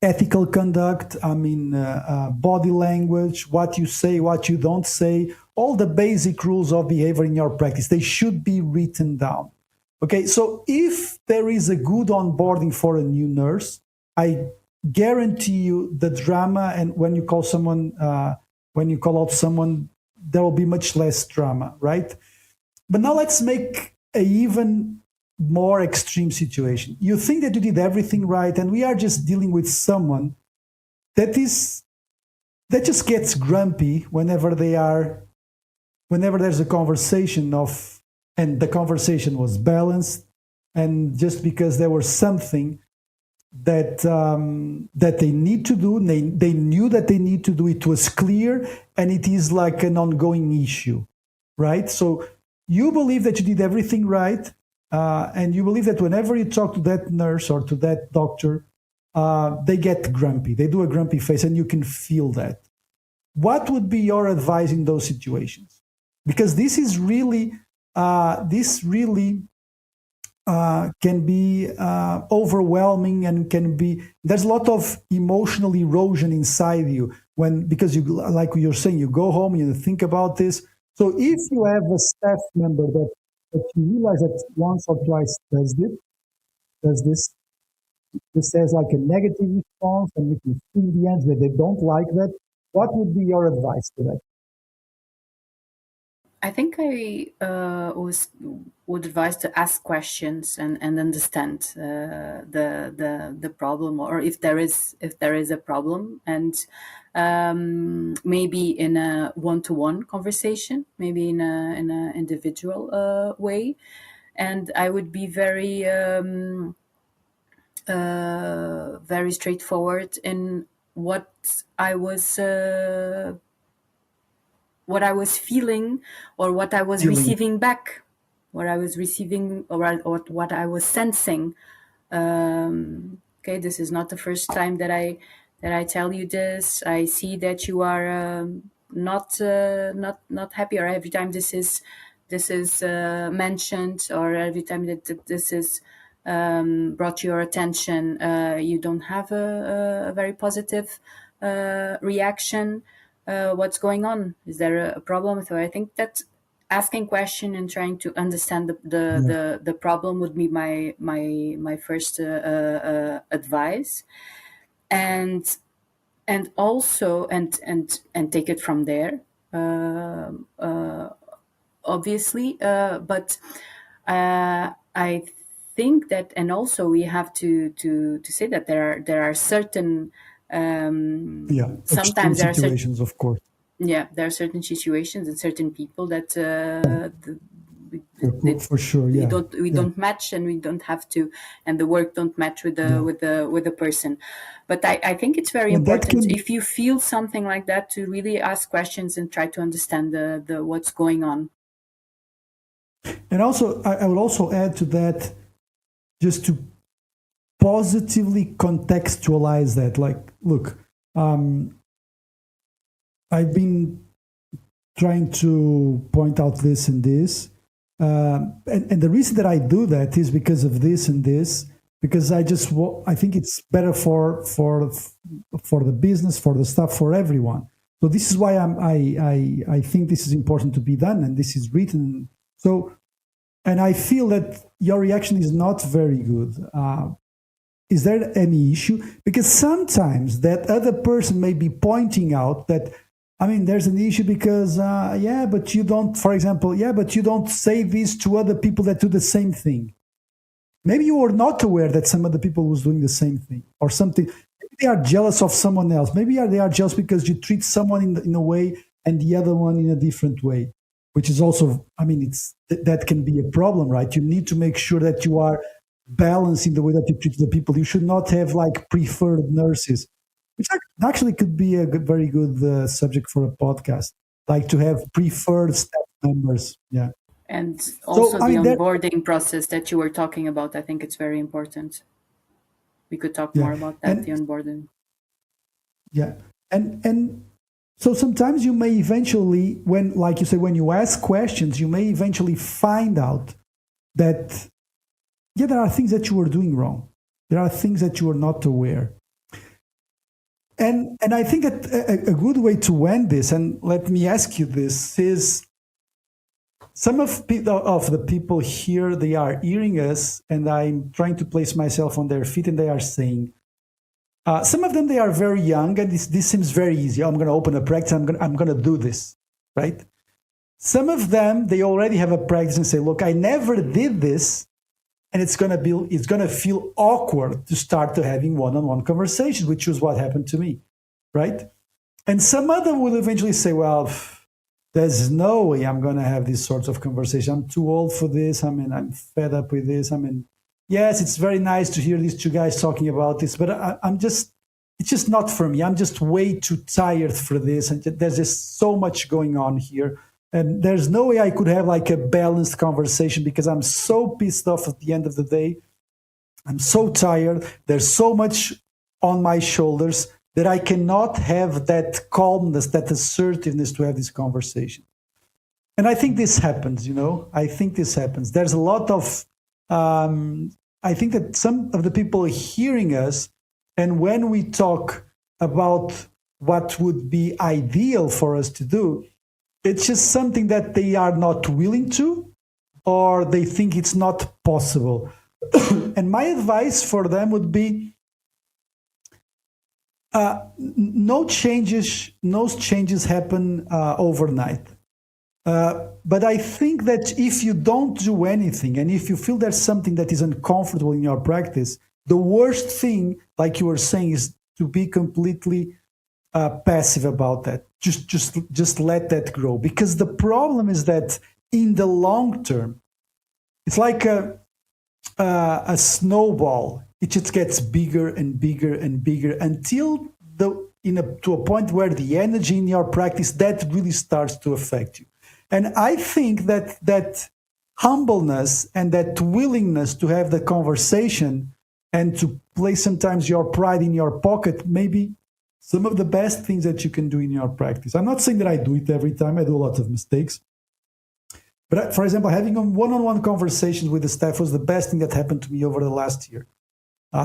Ethical conduct, body language, what you say, what you don't say, all the basic rules of behavior in your practice, they should be written down. Okay, so if there is a good onboarding for a new nurse, I guarantee you the drama, and when you call out someone, there will be much less drama, right? But now let's make a even more extreme situation. You think that you did everything right, and we are just dealing with someone that just gets grumpy whenever there's a conversation and the conversation was balanced, and just because there was something that they need to do, they knew that they need to do, it was clear, and it is like an ongoing issue, right? So you believe that you did everything right, and you believe that whenever you talk to that nurse or to that doctor, they get grumpy, they do a grumpy face, and you can feel that. What would be your advice in those situations? Because this really can be overwhelming, and there's a lot of emotional erosion inside you because you, like you're saying, you go home, you think about this. So if you have a staff member that you realize that once or twice does this has like a negative response, and you can see in the end that they don't like that, what would be your advice to that? I think I would advise to ask questions and understand the problem, or if there is a problem, and maybe in a one-to-one conversation, maybe in a individual way, and I would be very very straightforward in what I was feeling, or what I was receiving back, what I was receiving, or what I was sensing. Okay, this is not the first time that I tell you this. I see that you are not happy, or every time this is mentioned, or every time that this is brought to your attention, you don't have a very positive reaction. What's going on? Is there a problem? So I think that asking question and trying to understand the problem would be my first advice, and also and take it from there. Obviously, but I think that, and also we have to say that there are certain sometimes there are situations, of course. Yeah, there are certain situations and certain people that for sure, yeah, we don't match, and we don't have to, and the work don't match with the person. But I think it's very important, if you feel something like that, to really ask questions and try to understand the what's going on. And also, I would also add to that, just to positively contextualize that. Like, look, I've been trying to point out this and this, and the reason that I do that is because of this and this. Because I think it's better for the business, for the staff, for everyone. So this is why I think this is important to be done, and this is written. So, and I feel that your reaction is not very good. Is there any issue? Because sometimes that other person may be pointing out that, I mean, there's an issue because, but you don't, for example, but you don't say this to other people that do the same thing. Maybe you were not aware that some other people was doing the same thing or something. Maybe they are jealous of someone else. Maybe they are jealous because you treat someone in a way and the other one in a different way, which is also, I mean, that can be a problem, right? You need to make sure that you are balanced in the way that you treat the people. You should not have like preferred nurses, which actually could be a very good subject for a podcast, like to have preferred staff members. Yeah. And also the onboarding process that you were talking about, I think it's very important. We could talk more about that, the onboarding. Yeah. And so sometimes you may eventually, like you say, when you ask questions, you may eventually find out that, there are things that you were doing wrong. There are things that you were not aware. And I think that a good way to end this, and let me ask you this, is some of the people here, they are hearing us, and I'm trying to place myself on their feet, and they are saying, some of them, they are very young, and this seems very easy. I'm going to open a practice. I'm going to do this, right? Some of them, they already have a practice and say, look, I never did this, and it's going to feel awkward to start to having one-on-one conversation, which was what happened to me, right? And some other will eventually say, well, there's no way I'm going to have these sorts of conversation. I'm too old for this. I mean, I'm fed up with this. I mean, yes, it's very nice to hear these two guys talking about this, but it's just not for me. I'm just way too tired for this. And there's just so much going on here. And there's no way I could have like a balanced conversation because I'm so pissed off at the end of the day. I'm so tired. There's so much on my shoulders that I cannot have that calmness, that assertiveness to have this conversation. And I think this happens, I think this happens. There's a lot of, I think that some of the people hearing us, and when we talk about what would be ideal for us to do, it's just something that they are not willing to, or they think it's not possible. And my advice for them would be, no changes happen overnight. But I think that if you don't do anything, and if you feel there's something that is uncomfortable in your practice, the worst thing, like you were saying, is to be completely passive about that. Just let that grow. Because the problem is that in the long term, it's like a snowball. It just gets bigger and bigger and bigger until to a point where the energy in your practice, that really starts to affect you. And I think that humbleness and that willingness to have the conversation and to place sometimes your pride in your pocket, maybe some of the best things that you can do in your practice. I'm not saying that I do it every time. I do a lot of mistakes. But for example, having a one-on-one conversations with the staff was the best thing that happened to me over the last year.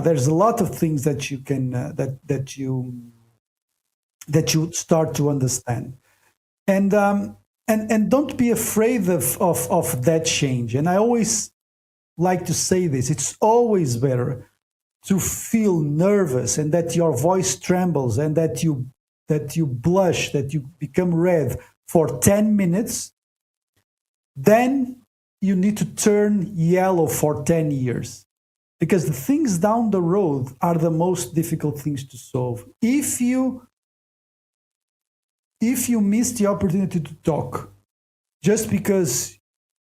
There's a lot of things that you can that you start to understand, and don't be afraid of that change. And I always like to say this: it's always better to feel nervous and that your voice trembles and that you blush, that you become red for 10 minutes, then you need to turn yellow for 10 years. Because the things down the road are the most difficult things to solve. If you miss the opportunity to talk just because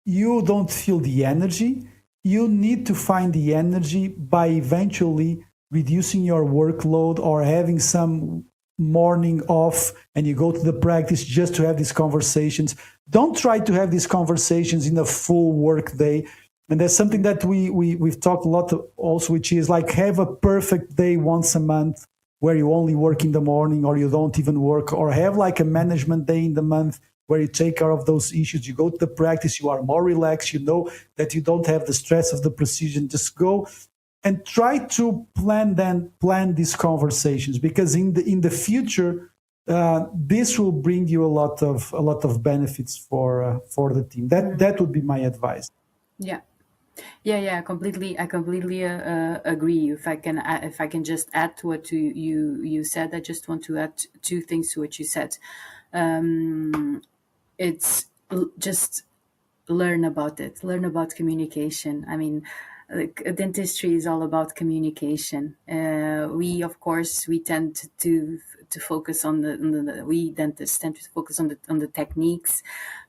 you don't feel the energy, you need to find the energy by eventually reducing your workload or having some morning off and you go to the practice just to have these conversations. Don't try to have these conversations in a full work day. And there's something that we've talked a lot also, which is like have a perfect day once a month where you only work in the morning or you don't even work, or have like a management day in the month where you take care of those issues. You go to the practice, you are more relaxed, you know that you don't have the stress of the procedure. Just go and try to plan these conversations, because in the future, this will bring you a lot of benefits for the team. That would be my advice. Yeah. I completely agree. If I can just add to what you said, I just want to add two things to what you said. It's just learn about communication. I mean, like, dentistry is all about communication. We tend to focus on we dentists tend to focus on the techniques,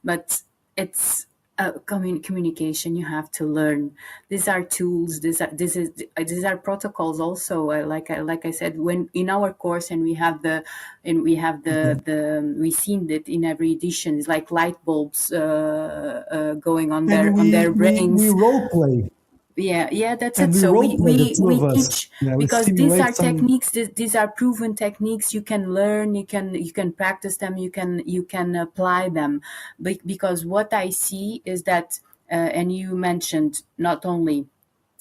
but it's communication. You have to learn. These are tools. These are protocols. Also, like I said, when in our course, and we've seen that in every edition. It's like light bulbs going on their brains. We role play. Yeah, that's And it. So we teach, because these are techniques. These are proven techniques. You can learn. You can practice them. You can apply them. Because what I see is that, and you mentioned not only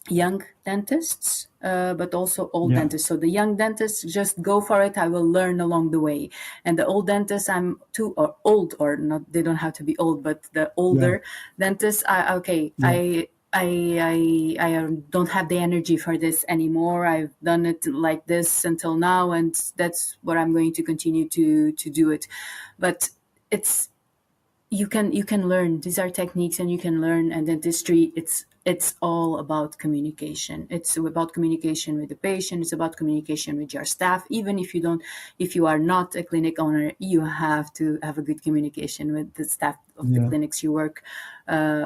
young dentists, but also old Yeah. dentists. So the young dentists, just go for it. I will learn along the way. And the old dentists, I'm too or old or not. They don't have to be old, but the Yeah. older dentists, Yeah. I don't have the energy for this anymore. I've done it like this until now, and that's what I'm going to continue to do it. But it's you can learn. These are techniques, and you can learn. And dentistry, it's all about communication. It's about communication with the patient. It's about communication with your staff. Even if you are not a clinic owner, you have to have a good communication with the staff of the Yeah. clinics you work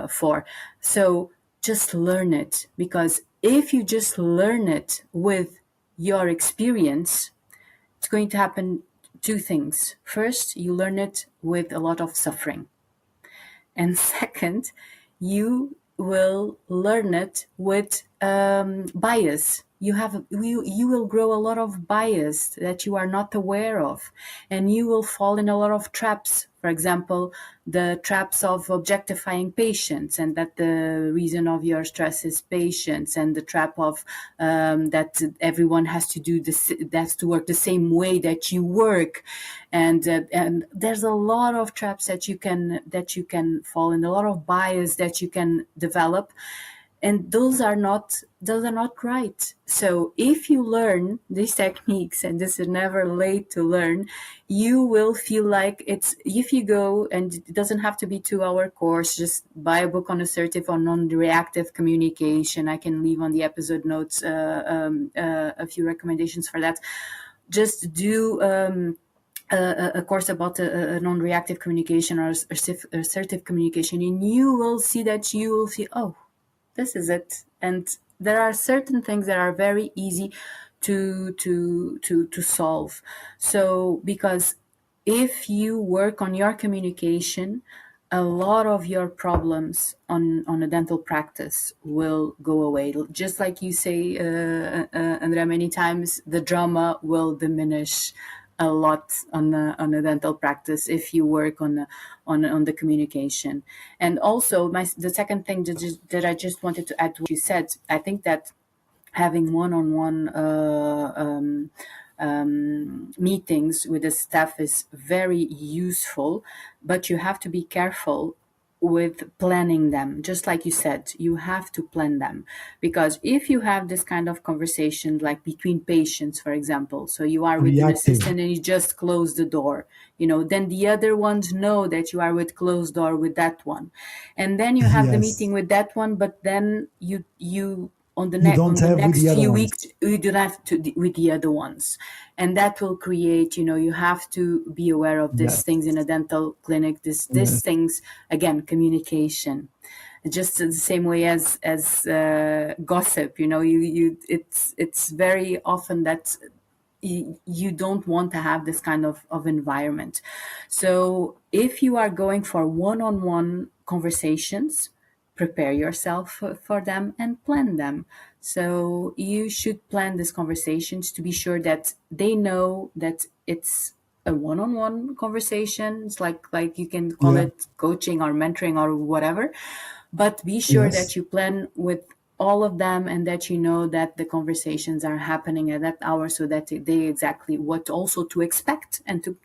for. So just learn it, because if you just learn it with your experience, it's going to happen two things. First, you learn it with a lot of suffering. And second, you will learn it with bias. You will grow a lot of bias that you are not aware of, and you will fall in a lot of traps. For example, the traps of objectifying patients, and that the reason of your stress is patients, and the trap of that everyone has to do this, that's to work the same way that you work, and there's a lot of traps that you can fall in, a lot of bias that you can develop, and those are not right. So if you learn these techniques, and this is never late to learn, you will feel like it's, if you go, and it doesn't have to be 2-hour course, just buy a book on assertive or non-reactive communication. I can leave on the episode notes a few recommendations for that. Just do a course about non-reactive communication or assertive communication, and you will see that you will feel, oh, this is it. And there are certain things that are very easy to solve. So because if you work on your communication, a lot of your problems on a dental practice will go away. Just like you say, Andrea, many times, the drama will diminish a lot on a dental practice if you work on the communication. And also, the second thing that I just wanted to add to what you said, I think that having one-on-one meetings with the staff is very useful, but you have to be careful with planning them. Just like you said, you have to plan them, because if you have this kind of conversation, like between patients, for example, so you are with an Reactive. assistant and you just close the door, then the other ones know that you are with closed door with that one, and then you have the Yes. meeting with that one, but then you on the You don't on the have with the next other few ones. weeks you do have to with the other ones, and that will create, you have to be aware of these Yes. things in a dental clinic. These Yes. things, again, communication, just the same way as gossip. It's very often that you don't want to have this kind of environment. So if you are going for one-on-one conversations, prepare yourself for them and plan them. So you should plan these conversations to be sure that they know that it's a one-on-one conversation. It's like you can call Yeah. it coaching or mentoring or whatever, but be sure Yes. that you plan with all of them, and that you know that the conversations are happening at that hour, so that they exactly what also to expect and to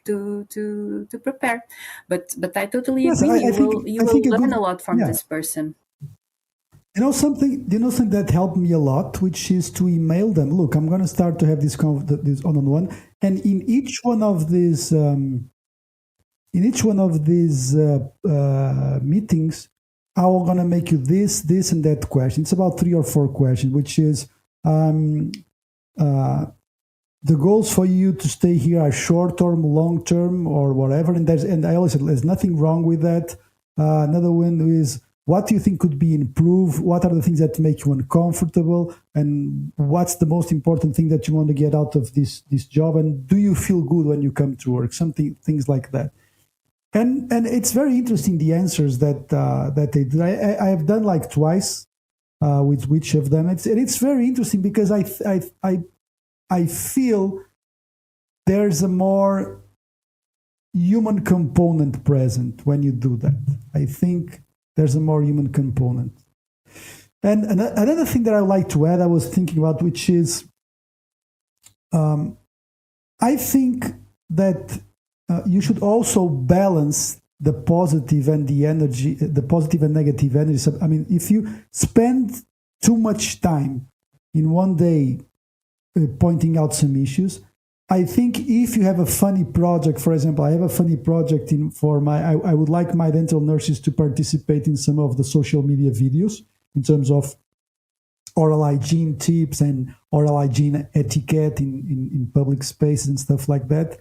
prepare. But I totally Yes. agree. I You think will you I will think a learn good, a lot from yeah. this person. Something that helped me a lot, which is to email them. Look, I'm going to start to have this one-on-one, and in each one of these meetings, I'm going to make you this, and that question. It's about 3 or 4 questions, which is uh, the goals for you to stay here are short term, long term, or whatever. And I always said there's nothing wrong with that. Another one is, what do you think could be improved? What are the things that make you uncomfortable? And what's the most important thing that you want to get out of this job? And do you feel good when you come to work? Things like that. And it's very interesting, the answers that they do. I have done like twice with which of them. It's very interesting because I feel there's a more human component present when you do that. I think there's a more human component. And another thing that I would like to add, I was thinking about, which is, I think that you should also balance the positive and the energy, the positive and negative energy. So, I mean, if you spend too much time in one day pointing out some issues, I think if you have a funny project, for example, I have a funny project I would like my dental nurses to participate in some of the social media videos in terms of oral hygiene tips and oral hygiene etiquette in public spaces and stuff like that.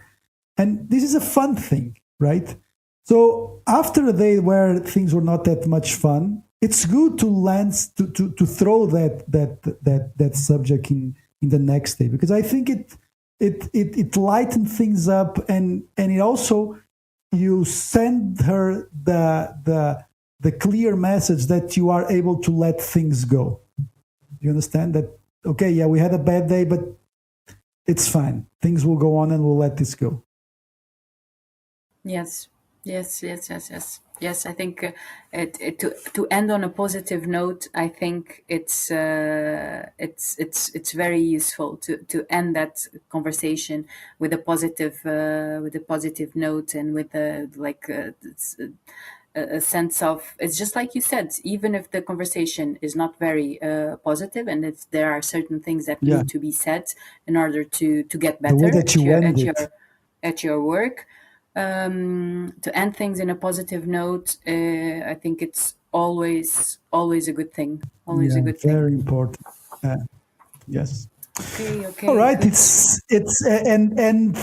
And this is a fun thing, right? So after a day where things were not that much fun, it's good to to throw that subject in the next day, because I think it lightens things up, and it also, you send her the clear message that you are able to let things go. You understand that? Okay, yeah, we had a bad day, but it's fine. Things will go on, and we'll let this go. Yes, yes. I think to end on a positive note, I think it's very useful to end that conversation with a positive note, and with a sense of, it's just like you said, even if the conversation is not very positive, and if there are certain things that Yeah. need to be said in order to get The way better that you end it. at your work, to end things in a positive note, I think it's always a good thing. Always a Yeah, good thing. very important. Yes. Okay. All right. Good. It's and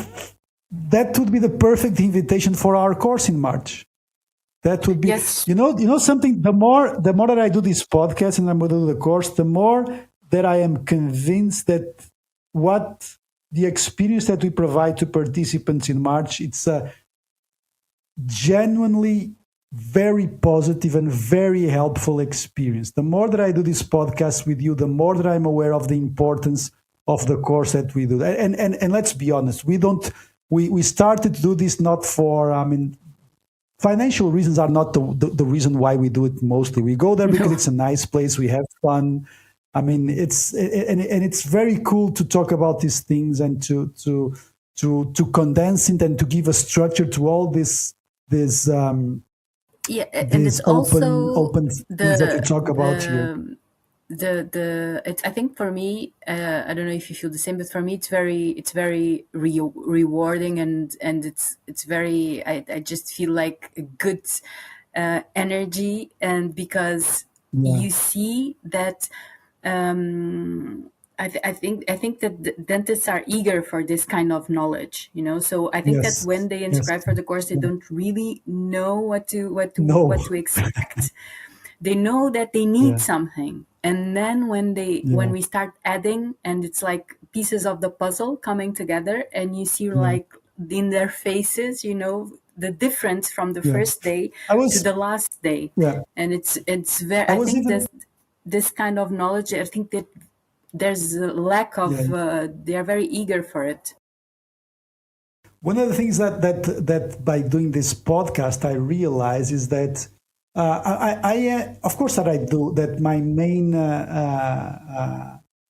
that would be the perfect invitation for our course in March. That would be, Yes. you know something. The more that I do this podcast and I'm going to do the course, the more that I am convinced that what the experience that we provide to participants in March, it's a genuinely very positive and very helpful experience. The more that I do this podcast with you, the more that I'm aware of the importance of the course that we do. And let's be honest, we started to do this not for, financial reasons are not the reason why we do it mostly. We go there because it's a nice place, we have fun. I mean, it's very cool to talk about these things, and to condense it, and to give a structure to all this Yeah, and these it's also open things that we talk about here. I think for me, I don't know if you feel the same, but for me it's very rewarding, and it's very, I just feel like a good energy, and because Yeah. you see that, I think that the dentists are eager for this kind of knowledge, so I think that Yes. when they Yes. inscribe for the course, they Yeah. don't really know what No. to expect. They know that they need Yeah. something, and then when Yeah. we start adding, and it's like pieces of the puzzle coming together, and you see, Yeah. like, in their faces, the difference from the Yeah. first day I to was. the last day. Yeah. And it's very, I I was think even. this kind of knowledge, I think that there's a lack Yeah. of, they are very eager for it. One of the things that by doing this podcast I realize is that of course that I do that my main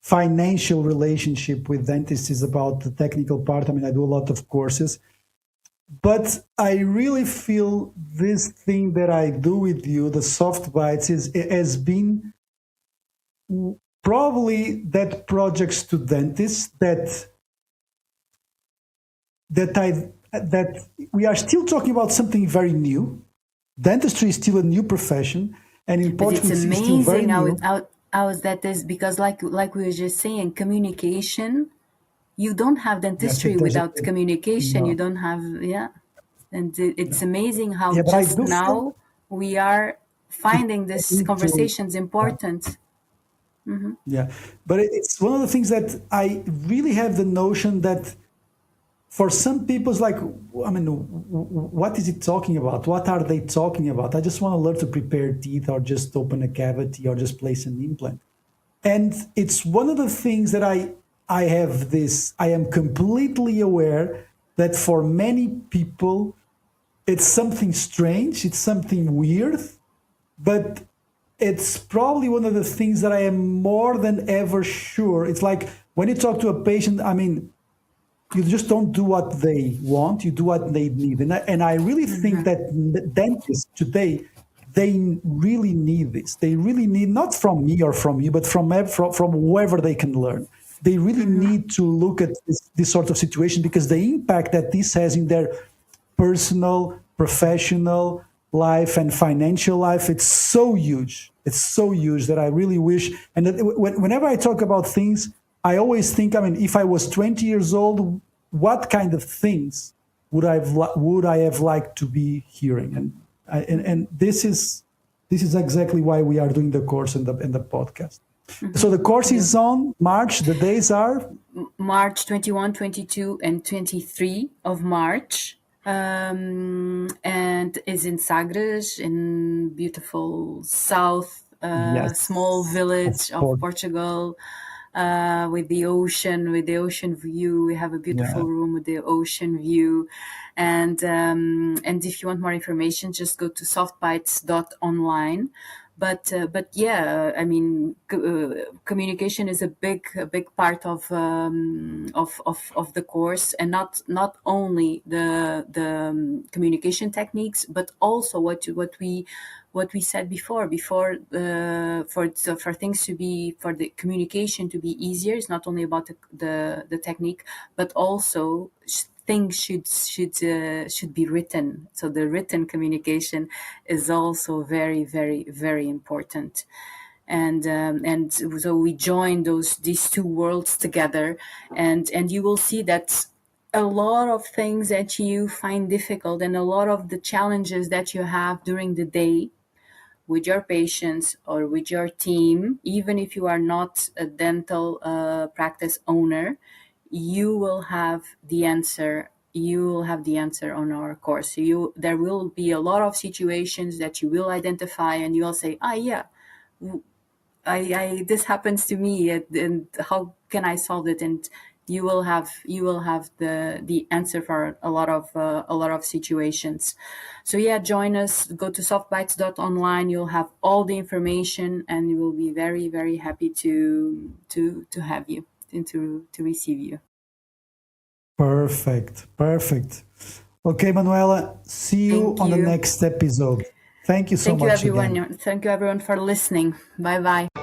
financial relationship with dentists is about the technical part. I mean, I do a lot of courses, but I really feel this thing that I do with you, the soft bites, has been probably that projects to dentists that we are still talking about something very new. Dentistry is still a new profession, and in But Portugal, it's it's still very amazing new. how is that is, because like we were just saying, communication, you don't have Yes, dentistry without communication. You no, don't have, yeah. And it's amazing how yeah, but I just do feel now we are finding this into conversations important. yeah, but it's one of the things that I really have the notion that for some people it's like, I mean, what is it talking about? What are they talking about? I just want to learn to prepare teeth, or just open a cavity, or just place an implant. And it's one of the things that I am completely aware that for many people it's something strange, it's something weird, but it's probably one of the things that I am more than ever sure. It's like when you talk to a patient, I mean, you just don't do what they want, you do what they need. And I really think that dentists today, they really need this. They really need, not from me or from you, but from whoever they can learn. They really need to look at this sort of situation, because the impact that this has in their personal, professional life and financial life, it's so huge. It's so huge that I really wish. And that whenever I talk about things, I always think, I mean, if I was 20 years old, what kind of things would I have liked to be hearing? And this is exactly why we are doing the course and the podcast. So the course is on March. The days are March 21, 22, and 23 of March. And is in Sagres, in beautiful south, yes, small village of course. Portugal, with the ocean view. We have a beautiful Yeah. room with the ocean view. And if you want more information, just go to softbites.online. But yeah, I mean, communication is a big part of the course, and not only the communication techniques, but also what we said before for things to be, for the communication to be easier. It's not only about the technique, but also things should be written. So the written communication is also very, very, very important. And so we join these two worlds together, and you will see that a lot of things that you find difficult, and a lot of the challenges that you have during the day with your patients or with your team, even if you are not a dental practice owner, you will have the answer. You will have the answer on our course. There will be a lot of situations that you will identify, and you will say, yeah, I this happens to me, and how can I solve it? And you will have the answer for a lot of situations. So yeah, join us. Go to softbites.online. You'll have all the information, and we will be very, very happy to have you and to receive you. Perfect. Okay, Manuela, see you Thank on the you. next episode. Thank you so Thank you, much everyone. again. Thank you, everyone, for listening. Bye bye.